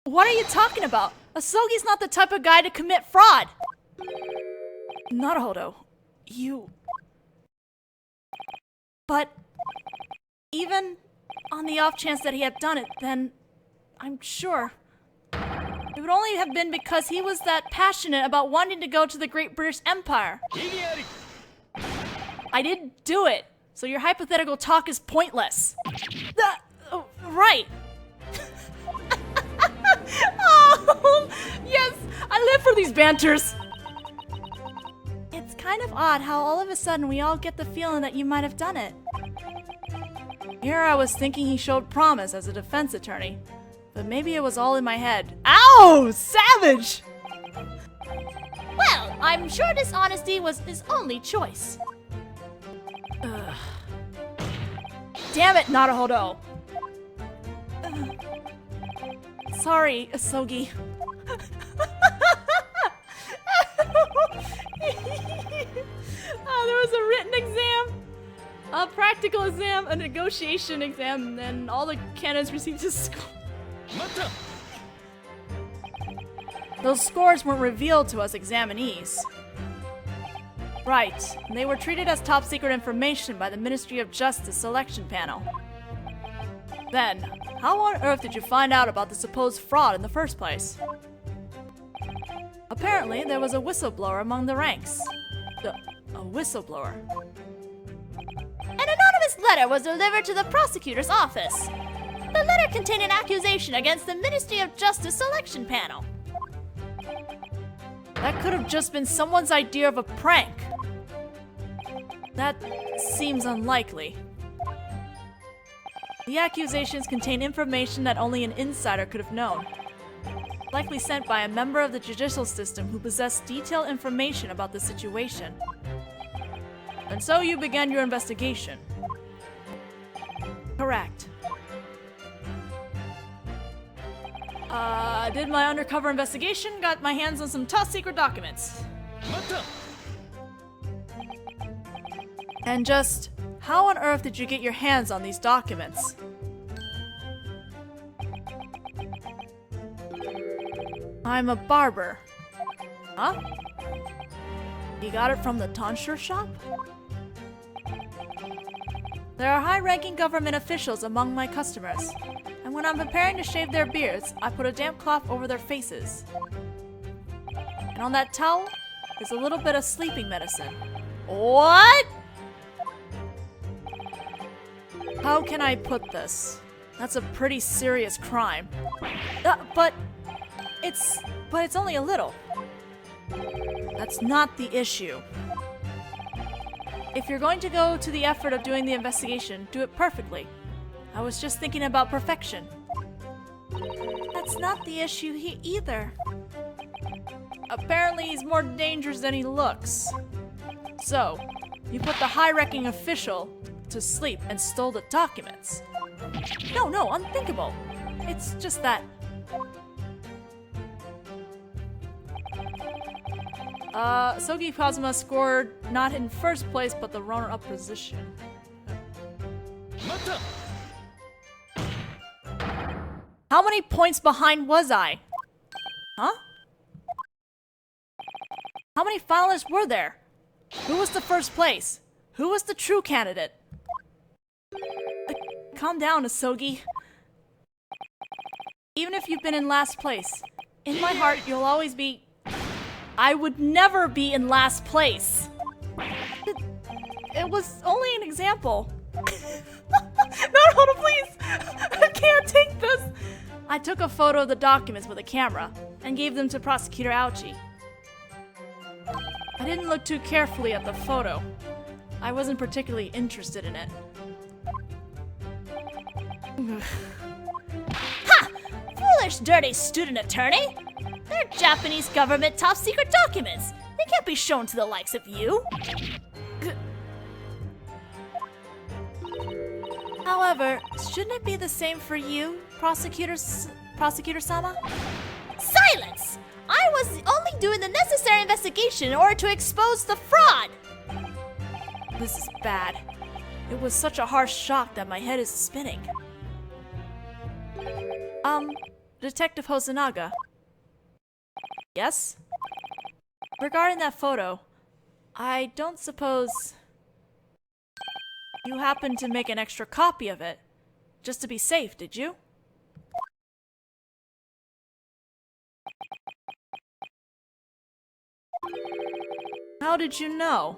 [SPEAKER 1] What are you talking about? Asogi's not the type of guy to commit fraud! Naruhodō, you... But... even on the off chance that he had done it, then... I'm sure... it would only have been because he was that passionate about wanting to go to the Great British Empire. I didn't do it, so your hypothetical talk is pointless. Right. Oh, yes, I live for these banters. It's kind of odd how all of a sudden we all get the feeling that you might have done it. Here I was thinking he showed promise as a defense attorney, but maybe it was all in my head. Ow! Savage!
[SPEAKER 2] Well, I'm sure dishonesty was his only choice.
[SPEAKER 1] Ugh. Damn it, Naruhodō. Sorry, Asogi. There was a written exam, a practical exam, a negotiation exam, and then all the candidates received a score. Those scores weren't revealed to us examinees. Right, and they were treated as top secret information by the Ministry of Justice selection panel. Then, how on earth did you find out about the supposed fraud in the first place? Apparently, there was a whistleblower among the ranks. A whistleblower.
[SPEAKER 2] An anonymous letter was delivered to the prosecutor's office. The letter contained an accusation against the Ministry of Justice selection panel.
[SPEAKER 1] That could have just been someone's idea of a prank. That seems unlikely. The accusations contain information that only an insider could have known. Likely sent by a member of the judicial system who possessed detailed information about the situation. And so you began your investigation. Correct. Did my undercover investigation, got my hands on some top secret documents. And just, how on earth did you get your hands on these documents? I'm a barber. Huh? You got it from the tonsure shop? There are high-ranking government officials among my customers, and when I'm preparing to shave their beards, I put a damp cloth over their faces. And on that towel is a little bit of sleeping medicine.
[SPEAKER 2] What?
[SPEAKER 1] How can I put this? That's a pretty serious crime. But it's only a little. That's not the issue. If you're going to go to the effort of doing the investigation, do it perfectly. I was just thinking about perfection.
[SPEAKER 3] That's not the issue either.
[SPEAKER 1] Apparently he's more dangerous than he looks. So, you put the high-ranking official to sleep and stole the documents. No, unthinkable. It's just that... Sogi Kazuma scored not in first place, but the runner-up position. How many points behind was I? Huh? How many finalists were there? Who was the first place? Who was the true candidate? Calm down, Asogi. Even if you've been in last place, in my heart you'll always be... I would never be in last place. It was only an example. Naruhodō, please! I can't take this! I took a photo of the documents with a camera and gave them to Prosecutor Aochi. I didn't look too carefully at the photo. I wasn't particularly interested in it.
[SPEAKER 2] Ha! Foolish, dirty student attorney! They're Japanese government top secret documents. They can't be shown to the likes of you.
[SPEAKER 3] However, shouldn't it be the same for you, Prosecutor-sama?
[SPEAKER 2] Silence! I was only doing the necessary investigation in order to expose the fraud.
[SPEAKER 1] This is bad. It was such a harsh shock that my head is spinning. Detective Hosonaga. Yes? Regarding that photo, I don't suppose you happened to make an extra copy of it, just to be safe, did you? How did you know?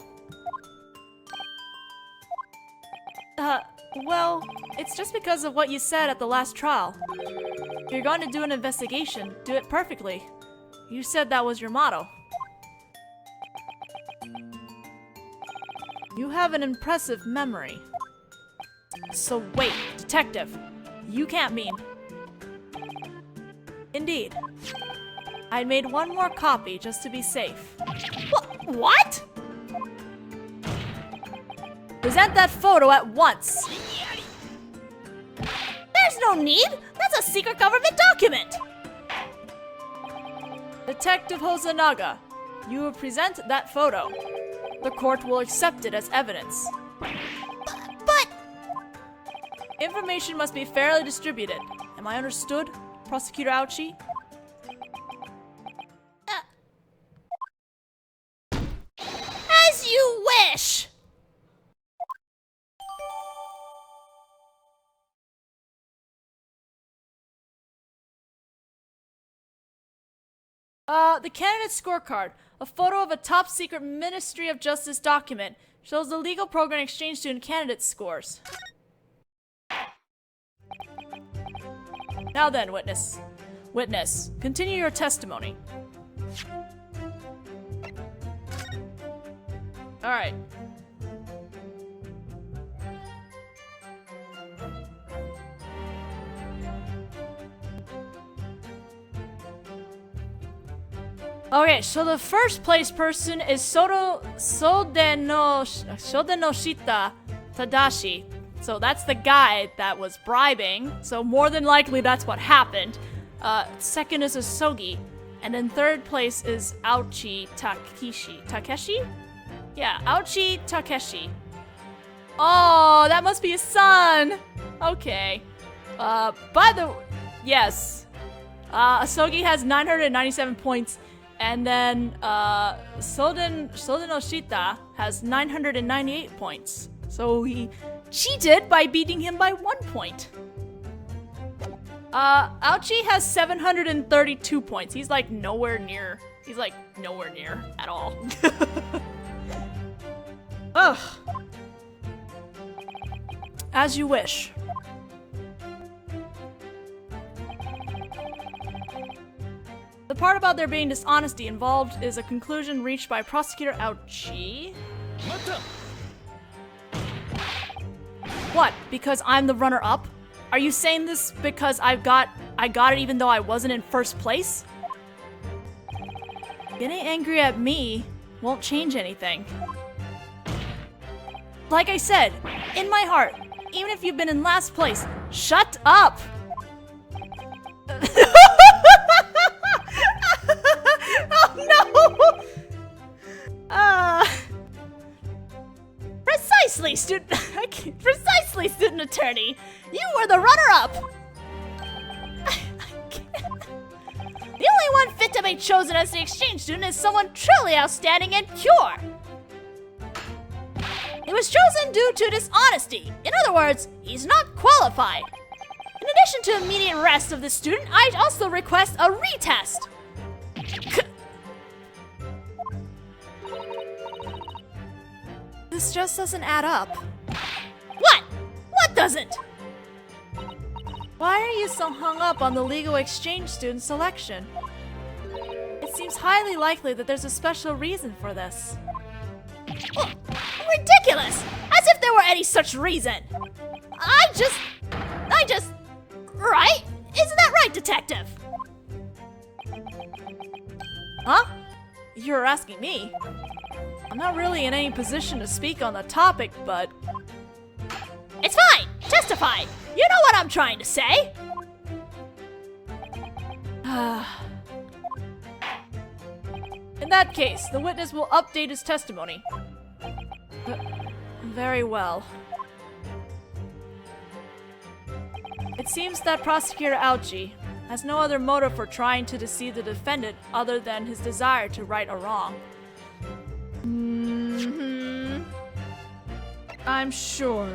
[SPEAKER 1] Well, it's just because of what you said at the last trial. If you're going to do an investigation, do it perfectly. You said that was your motto. You have an impressive memory. So wait, detective, you can't mean... Indeed. I made one more copy just to be safe.
[SPEAKER 2] What?
[SPEAKER 1] Present that photo at once!
[SPEAKER 2] There's no need! That's a secret government document!
[SPEAKER 1] Detective Hosonaga, you will present that photo. The court will accept it as evidence.
[SPEAKER 2] But...
[SPEAKER 1] Information must be fairly distributed. Am I understood, Prosecutor Aochi?
[SPEAKER 2] As you wish!
[SPEAKER 1] The candidate scorecard. A photo of a top secret Ministry of Justice document shows the legal program exchange student candidate scores. Now then, witness. Witness, continue your testimony. Alright. Okay, so the first place person is Shodenoshita Tadashi. So that's the guy that was bribing. So more than likely that's what happened. Second is Asogi. And then third place is Aochi Takeshi? Yeah, Aochi Takeshi. Oh, that must be his son. Okay. Yes. Asogi has 997 points. And then, Sodenoshita has 998 points. So he cheated by beating him by 1 point. Aochi has 732 points. He's like nowhere near. He's like nowhere near at all. Ugh. As you wish. The part about there being dishonesty involved is a conclusion reached by Prosecutor Aochi. What? Because I'm the runner-up? Are you saying this because I got it even though I wasn't in first place? Getting angry at me won't change anything. Like I said, in my heart, even if you've been in last place, shut up!
[SPEAKER 2] Precisely, student attorney! You were the runner-up! The only one fit to be chosen as the exchange student is someone truly outstanding and pure! He was chosen due to dishonesty. In other words, he's not qualified. In addition to immediate arrest of the student, I also request a retest.
[SPEAKER 1] This just doesn't add up.
[SPEAKER 2] What? What doesn't?
[SPEAKER 1] Why are you so hung up on the legal exchange student selection? It seems highly likely that there's a special reason for this.
[SPEAKER 2] Well, ridiculous! As if there were any such reason! I just... Right? Isn't that right, detective?
[SPEAKER 1] Huh? You're asking me? I'm not really in any position to speak on the topic, but...
[SPEAKER 2] It's fine! Testify! You know what I'm trying to say!
[SPEAKER 1] In that case, the witness will update his testimony. Very well. It seems that Prosecutor Aochi has no other motive for trying to deceive the defendant other than his desire to right a wrong. I'm sure.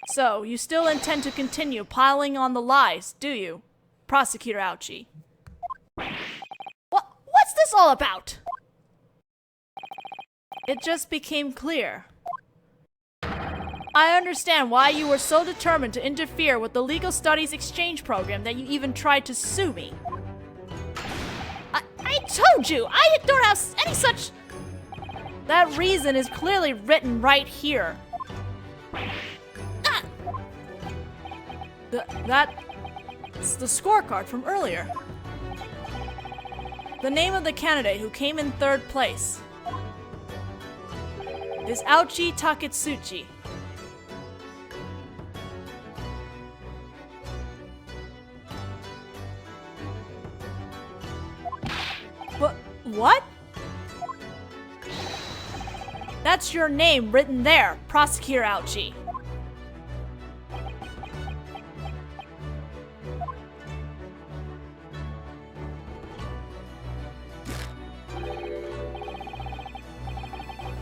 [SPEAKER 1] So, you still intend to continue piling on the lies, do you, Prosecutor Aochi?
[SPEAKER 2] What's this all about?
[SPEAKER 1] It just became clear. I understand why you were so determined to interfere with the legal studies exchange program that you even tried to sue me.
[SPEAKER 2] I told you, I don't have any such...
[SPEAKER 1] That reason is clearly written right here. That's the scorecard from earlier. The name of the candidate who came in third place is Aochi Taketsuchi. What? That's your name written there, Prosecutor Ouchie.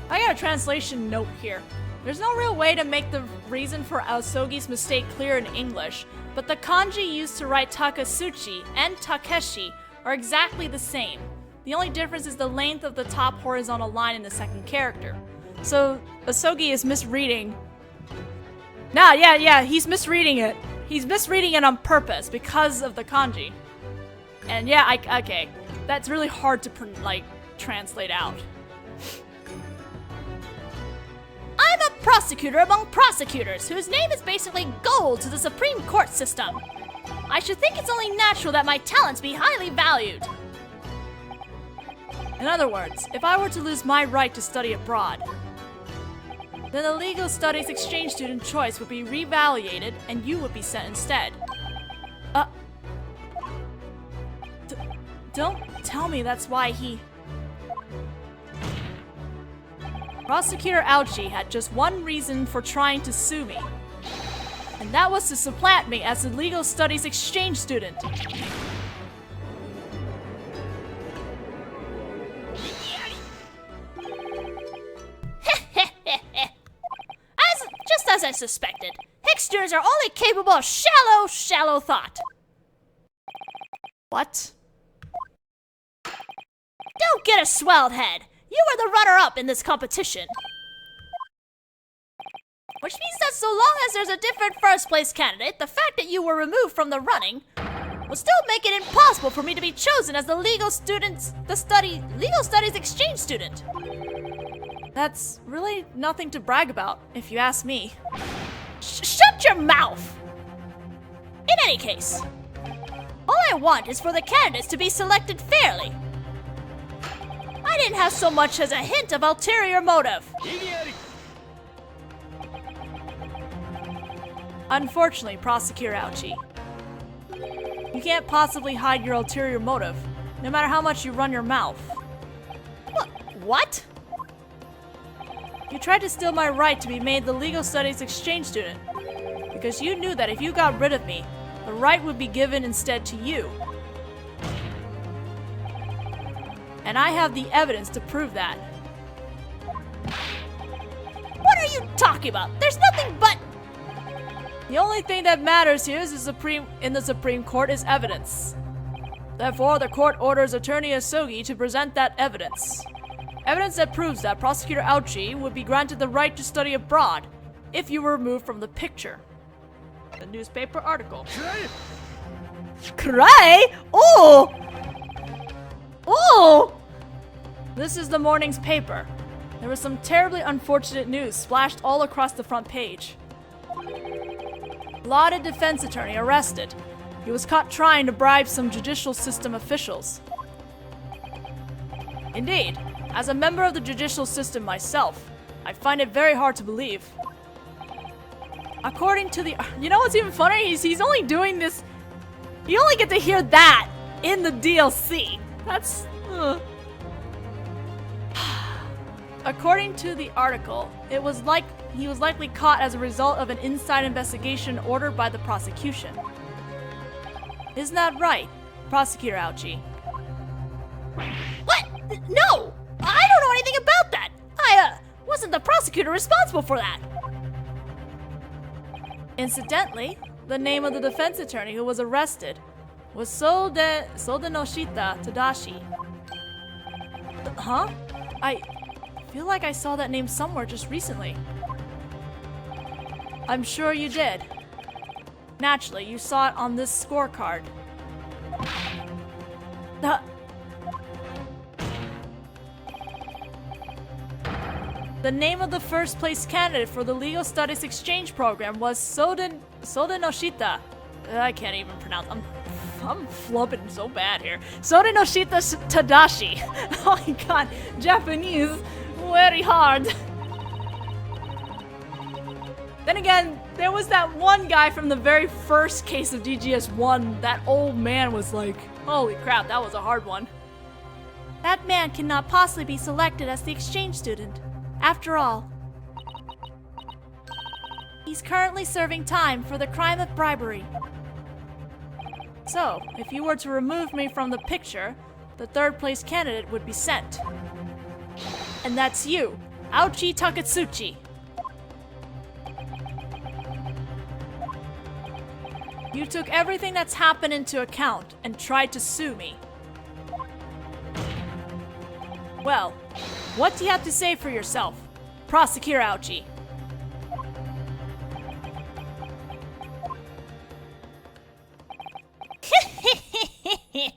[SPEAKER 1] I got a translation note here. There's no real way to make the reason for Aosogi's mistake clear in English, but the kanji used to write Takasuchi and Takeshi are exactly the same. The only difference is the length of the top horizontal line in the second character. So, Aosogi is misreading. Yeah, he's misreading it. He's misreading it on purpose because of the kanji. And yeah, okay. That's really hard to, translate out.
[SPEAKER 2] I'm a prosecutor among prosecutors, whose name is basically gold to the Supreme Court system. I should think it's only natural that my talents be highly valued.
[SPEAKER 1] In other words, if I were to lose my right to study abroad, then the legal studies exchange student choice would be reevaluated and you would be sent instead. Don't tell me that's why he... Prosecutor Ouchie had just one reason for trying to sue me, and that was to supplant me as a legal studies exchange student.
[SPEAKER 2] Just as I suspected, Hick students are only capable of shallow thought.
[SPEAKER 1] What?
[SPEAKER 2] Don't get a swelled head. You were the runner-up in this competition. Which means that so long as there's a different first-place candidate, the fact that you were removed from the running will still make it impossible for me to be chosen as the legal studies exchange student.
[SPEAKER 1] That's really nothing to brag about, if you ask me.
[SPEAKER 2] Shut your mouth! In any case, all I want is for the candidates to be selected fairly. I didn't have so much as a hint of ulterior motive.
[SPEAKER 1] Unfortunately, Prosecutor Ouchie, you can't possibly hide your ulterior motive, no matter how much you run your mouth.
[SPEAKER 2] What?
[SPEAKER 1] You tried to steal my right to be made the legal studies exchange student, because you knew that if you got rid of me, the right would be given instead to you. And I have the evidence to prove that.
[SPEAKER 2] What are you talking about? There's nothing but...
[SPEAKER 1] The only thing that matters here is in the Supreme Court is evidence. Therefore, the court orders Attorney Asogi to present that evidence. Evidence that proves that Prosecutor Ouchie would be granted the right to study abroad if you were removed from the picture. The newspaper article. Cry? Oh! Oh! This is the morning's paper. There was some terribly unfortunate news splashed all across the front page. Lauded defense attorney arrested. He was caught trying to bribe some judicial system officials. Indeed, as a member of the judicial system myself, I find it very hard to believe. According to the... You know what's even funny? He's only doing this... You only get to hear that in the DLC. That's... According to the article, he was likely caught as a result of an inside investigation ordered by the prosecution. Isn't that right, Prosecutor Ouchie?
[SPEAKER 2] What? No! I don't know anything about that! I, wasn't the prosecutor responsible for that!
[SPEAKER 1] Incidentally, the name of the defense attorney who was arrested was Soudenoshita Tadashi. Huh? I feel like I saw that name somewhere just recently. I'm sure you did. Naturally, you saw it on this scorecard. The name of the first place candidate for the Legal Studies Exchange Program was Soudenoshita. I can't even pronounce. I'm flubbing so bad here. Soudenoshita Tadashi. Oh my god, Japanese, very hard. Then again, there was that one guy from the very first case of DGS 1. That old man was like, holy crap, that was a hard one.
[SPEAKER 3] That man cannot possibly be selected as the exchange student. After all, he's currently serving time for the crime of bribery.
[SPEAKER 1] So, if you were to remove me from the picture, the third place candidate would be sent. And that's you, Aochi Takatsuchi. You took everything that's happened into account and tried to sue me. Well, what do you have to say for yourself, Prosecutor Aochi?
[SPEAKER 2] Now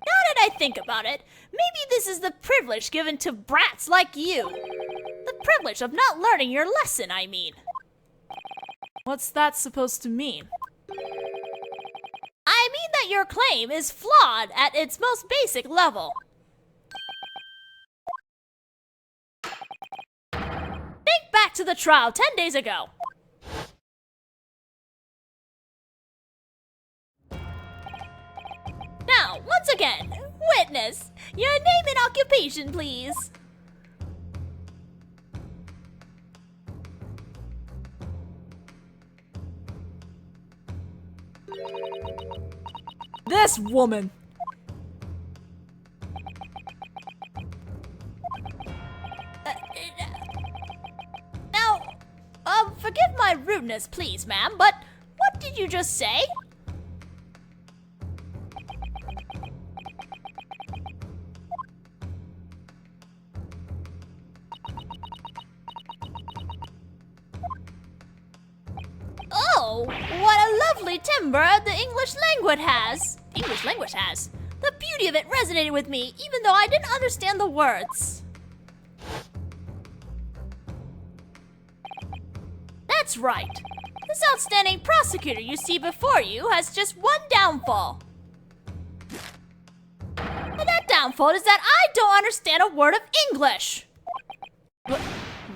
[SPEAKER 2] that I think about it, maybe this is the privilege given to brats like you. The privilege of not learning your lesson, I mean.
[SPEAKER 1] What's that supposed to mean?
[SPEAKER 2] I mean that your claim is flawed at its most basic level. Think back to the trial 10 days ago. Now, once again, witness, your name and occupation, please.
[SPEAKER 1] This woman!
[SPEAKER 2] Now, forgive my rudeness, please, ma'am, but what did you just say? Oh, what a lovely timbre the English language has. The beauty of it resonated with me, even though I didn't understand the words. That's right. This outstanding prosecutor you see before you has just one downfall. And that downfall is that I don't understand a word of English.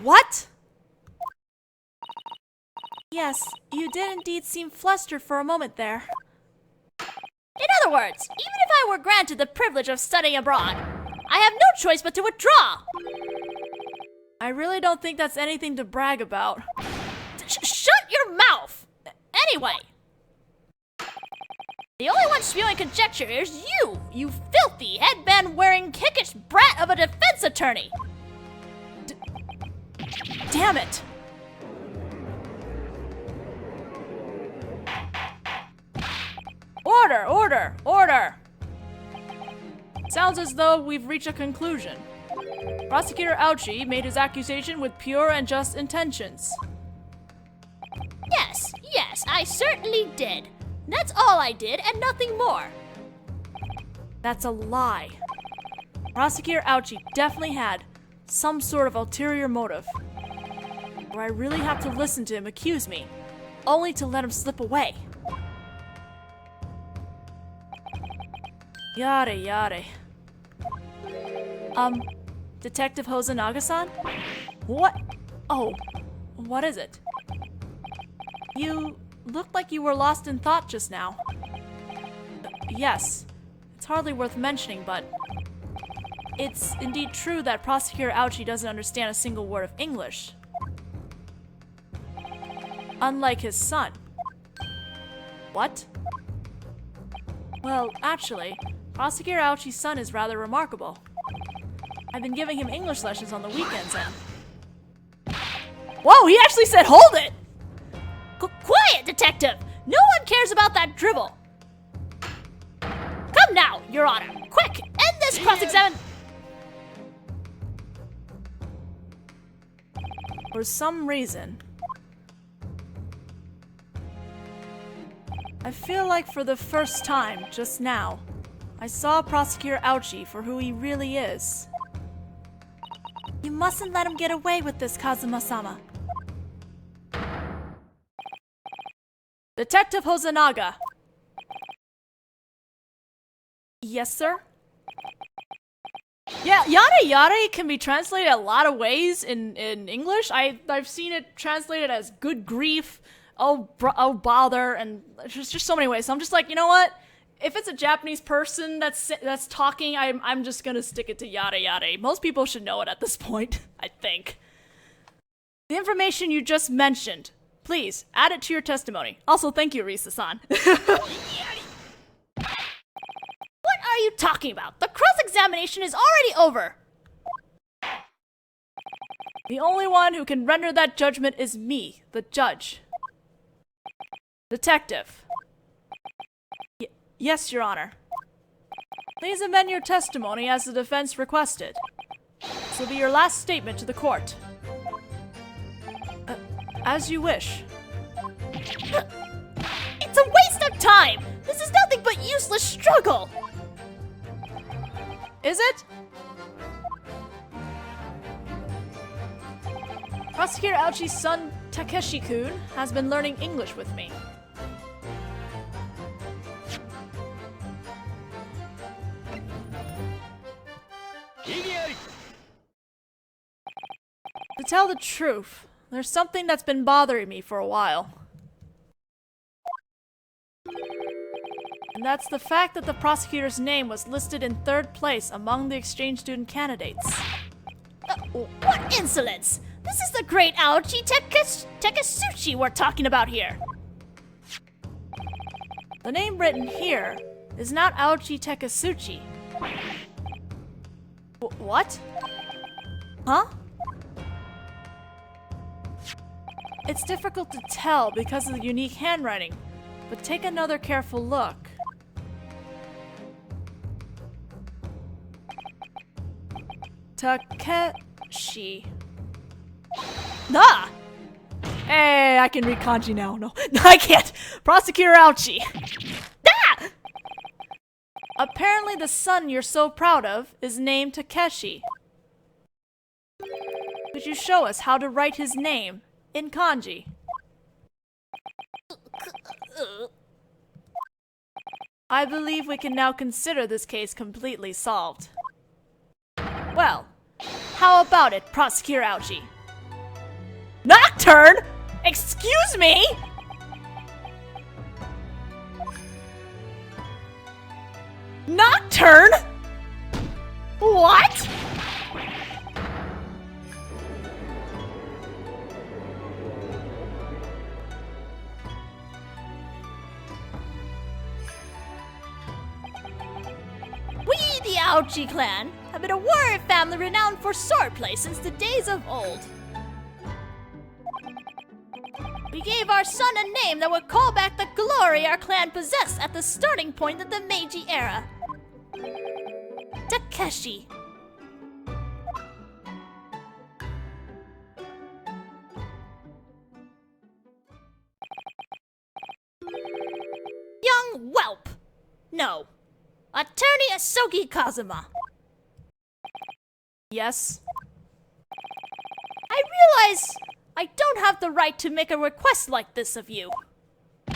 [SPEAKER 1] What?
[SPEAKER 3] yes, you did indeed seem flustered for a moment there.
[SPEAKER 2] In other words, even if I were granted the privilege of studying abroad, I have no choice but to withdraw.
[SPEAKER 1] I really don't think that's anything to brag about.
[SPEAKER 2] Shut your mouth! Anyway, the only one spewing conjecture is you filthy, headband-wearing, kickish brat of a defense attorney!
[SPEAKER 1] Damn it! Order! Sounds as though we've reached a conclusion. Prosecutor Aochi made his accusation with pure and just intentions.
[SPEAKER 2] Yes, I certainly did. That's all I did and nothing more.
[SPEAKER 1] That's a lie. Prosecutor Aochi definitely had some sort of ulterior motive. Or I really have to listen to him accuse me, only to let him slip away. Yare. Detective Hosonaga-san? What? Oh, what is it? You looked like you were lost in thought just now. Yes, it's hardly worth mentioning, but it's indeed true that Prosecutor Aochi doesn't understand a single word of English. Unlike his son. What? Well, actually, Prosecutor Aochi's son is rather remarkable. I've been giving him English lessons on the weekends and... Whoa, he actually said hold it!
[SPEAKER 2] Quiet, detective! No one cares about that drivel! Come now, Your Honor! Quick, end this cross-examination!
[SPEAKER 1] For some reason, I feel like for the first time, just now, I saw Prosecutor Aochi for who he really is.
[SPEAKER 3] You mustn't let him get away with this, Kazuma-sama.
[SPEAKER 1] Detective Hosonaga. Yes, sir? Yeah, yada can be translated a lot of ways in English. I've seen it translated as good grief, oh bother, and there's just so many ways. So I'm just like, you know what? if it's a Japanese person that's talking, I'm just gonna stick it to yada yada. Most people should know it at this point, I think. The information you just mentioned, please add it to your testimony. Also, thank you, Risa-san.
[SPEAKER 2] What are you talking about? The cross-examination is already over.
[SPEAKER 1] The only one who can render that judgment is me, the judge. Detective. Yes, Your Honor. Please amend your testimony as the defense requested. This will be your last statement to the court. As you wish.
[SPEAKER 2] It's a waste of time! This is nothing but useless struggle!
[SPEAKER 1] Is it? Prosecutor Aochi's son, Takeshi-kun, has been learning English with me. To tell the truth, there's something that's been bothering me for a while. And that's the fact that the prosecutor's name was listed in 3rd place among the exchange student candidates.
[SPEAKER 2] What insolence! This is the great Aochi Takasuchi we're talking about here!
[SPEAKER 1] The name written here is not Aochi Takasuchi. What? Huh? It's difficult to tell because of the unique handwriting, but take another careful look. Takeshi. Ah! Hey, I can read kanji now. No, I can't. Prosecutor Aochi. Ah! Apparently the son you're so proud of is named Takeshi. Could you show us how to write his name in kanji? I believe we can now consider this case completely solved. Well, how about it, Prosecutor Aochi? Nocturne? Excuse me? Nocturne? What?
[SPEAKER 2] We, the Aochi clan, have been a warrior family renowned for swordplay since the days of old. We gave our son a name that would call back the glory our clan possessed at the starting point of the Meiji era. Takeshi. Young whelp. No. Attorney Asogi Kazuma.
[SPEAKER 1] Yes?
[SPEAKER 2] I realize I don't have the right to make a request like this of you. But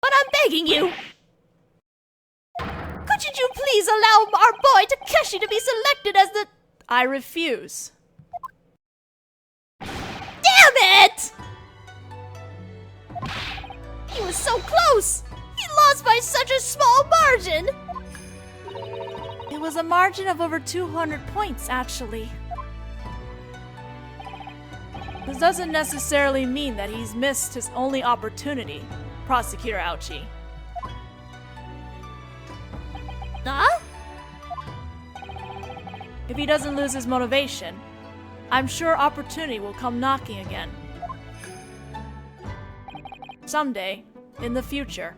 [SPEAKER 2] I'm begging you. Couldn't you please allow our boy Takeshi to be selected as the...
[SPEAKER 1] I refuse.
[SPEAKER 2] Damn it! He was so close! He lost by such a small margin!
[SPEAKER 1] It was a margin of over 200 points, actually. This doesn't necessarily mean that he's missed his only opportunity, Prosecutor Aochi.
[SPEAKER 2] Huh?
[SPEAKER 1] If he doesn't lose his motivation, I'm sure opportunity will come knocking again. Someday, in the future.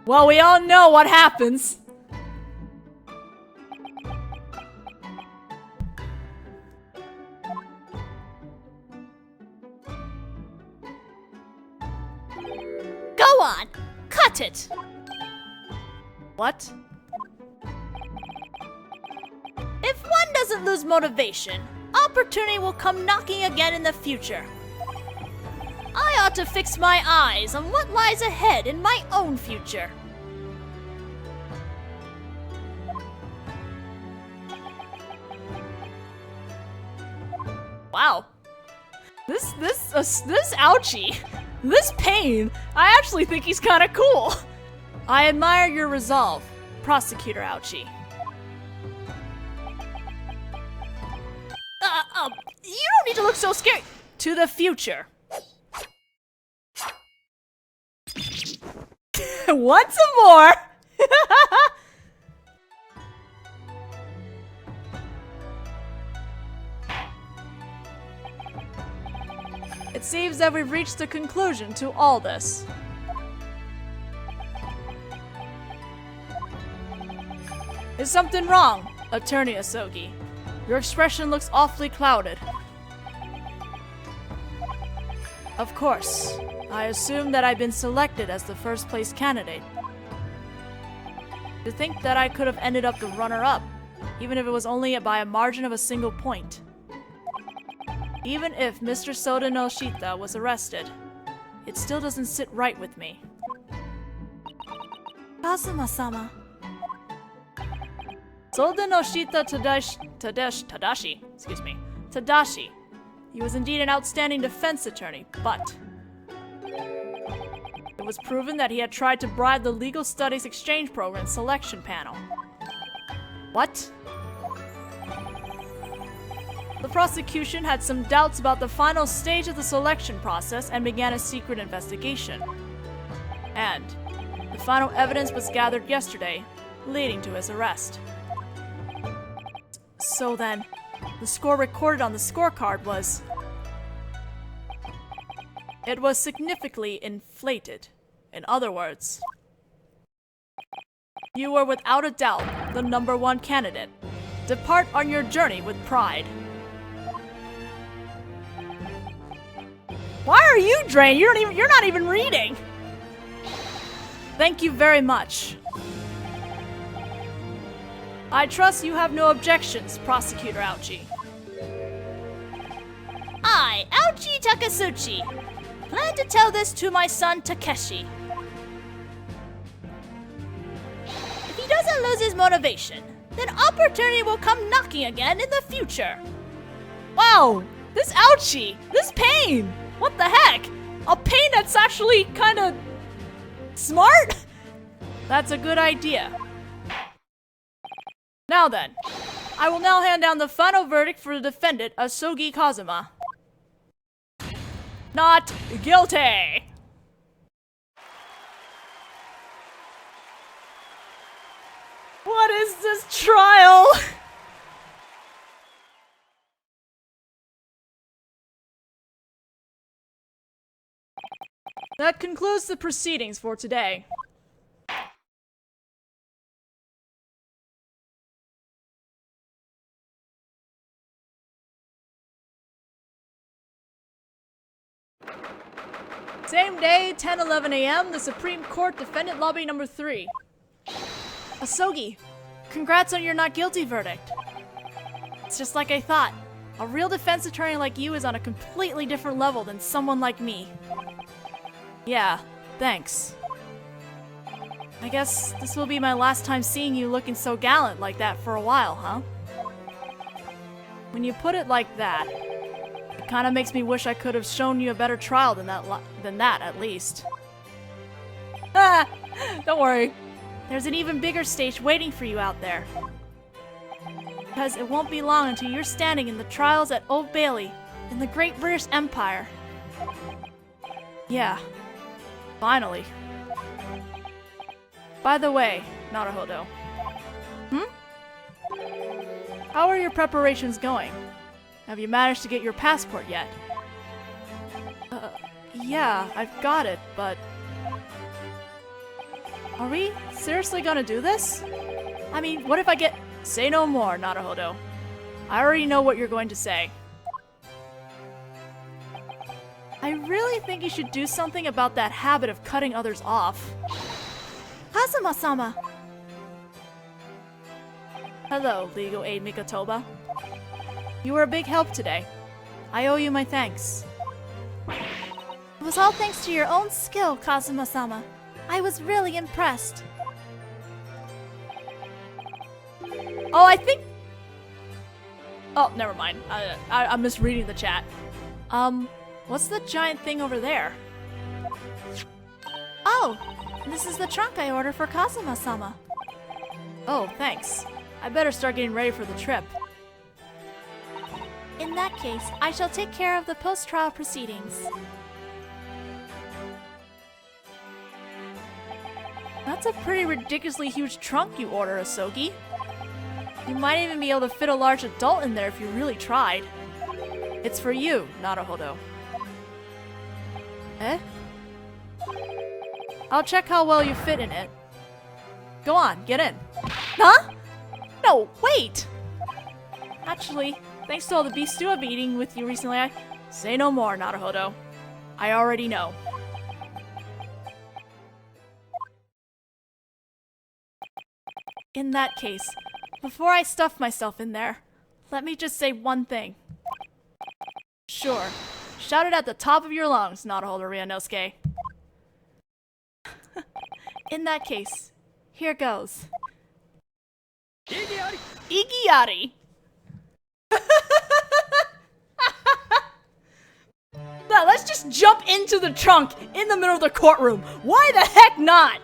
[SPEAKER 1] Well, we all know what happens.
[SPEAKER 2] Go on! Cut it!
[SPEAKER 1] What?
[SPEAKER 2] If one doesn't lose motivation, opportunity will come knocking again in the future. I ought to fix my eyes on what lies ahead in my own future.
[SPEAKER 1] Wow. This Aochi. This pain! I actually think he's kinda cool! I admire your resolve, Prosecutor Ouchie.
[SPEAKER 2] You don't need to look so scared.
[SPEAKER 1] To the future. Want some more? It seems that we've reached a conclusion to all this. Is something wrong, Attorney Asogi? Your expression looks awfully clouded. Of course. I assume that I've been selected as the first place candidate. To think that I could have ended up the runner-up, even if it was only by a margin of a single point. Even if Mr. Soda no Shita was arrested, it still doesn't sit right with me.
[SPEAKER 3] Kazuma-sama.
[SPEAKER 1] Soda no Shita Tadashi. He was indeed an outstanding defense attorney, but it was proven that he had tried to bribe the Legal Studies Exchange Program selection panel. What? The prosecution had some doubts about the final stage of the selection process and began a secret investigation. And the final evidence was gathered yesterday, leading to his arrest. So then, the score recorded on the scorecard was... It was significantly inflated. In other words, you were without a doubt the #1 candidate. Depart on your journey with pride. Why are you drained? You're not even reading. Thank you very much. I trust you have no objections, Prosecutor Ouchie.
[SPEAKER 2] I, Ouchie Takasuchi, plan to tell this to my son Takeshi. If he doesn't lose his motivation, then opportunity will come knocking again in the future.
[SPEAKER 1] Wow! This Ouchie! This pain! What the heck? A pain that's actually kinda... smart? That's a good idea. Now then, I will now hand down the final verdict for the defendant, Asogi Kazuma. Not guilty! What is this trial? That concludes the proceedings for today. Same day, 10:11 a.m., the Supreme Court Defendant Lobby number 3. Asogi, congrats on your not guilty verdict. It's just like I thought. A real defense attorney like you is on a completely different level than someone like me. Yeah, thanks. I guess this will be my last time seeing you looking so gallant like that for a while, huh? When you put it like that, it kinda makes me wish I could have shown you a better trial than that at least. Ah! Don't worry. There's an even bigger stage waiting for you out there. Because it won't be long until you're standing in the trials at Old Bailey, in the Great British Empire. Yeah. Finally. By the way, Naruhodō. How are your preparations going? Have you managed to get your passport yet? Yeah, I've got it, but... Are we seriously gonna do this? I mean, what if I get... Say no more, Naruhodō. I already know what you're going to say. I really think you should do something about that habit of cutting others off.
[SPEAKER 3] Kazuma-sama.
[SPEAKER 1] Hello, Legal Aid Mikotoba. You were a big help today. I owe you my thanks.
[SPEAKER 3] It was all thanks to your own skill, Kazuma-sama. I was really impressed.
[SPEAKER 1] Oh, I think... Oh, never mind. I'm misreading the chat. What's the giant thing over there?
[SPEAKER 3] Oh, this is the trunk I ordered for Kazuma-sama.
[SPEAKER 1] Oh, thanks. I better start getting ready for the trip.
[SPEAKER 3] In that case, I shall take care of the post-trial proceedings.
[SPEAKER 1] That's a pretty ridiculously huge trunk you order, Asogi. You might even be able to fit a large adult in there if you really tried. It's for you, Naruhodō. Eh? I'll check how well you fit in it. Go on, get in.
[SPEAKER 2] Huh? No, wait!
[SPEAKER 1] Actually, thanks to all the beef stew I've been eating with you recently, I... Say no more, Naruhodō. I already know. In that case, before I stuff myself in there, let me just say one thing. Sure, shout it at the top of your lungs, Naruhodō Ryūnosuke. In that case, here goes. Igiari! Now let's just jump into the trunk in the middle of the courtroom. Why the heck not?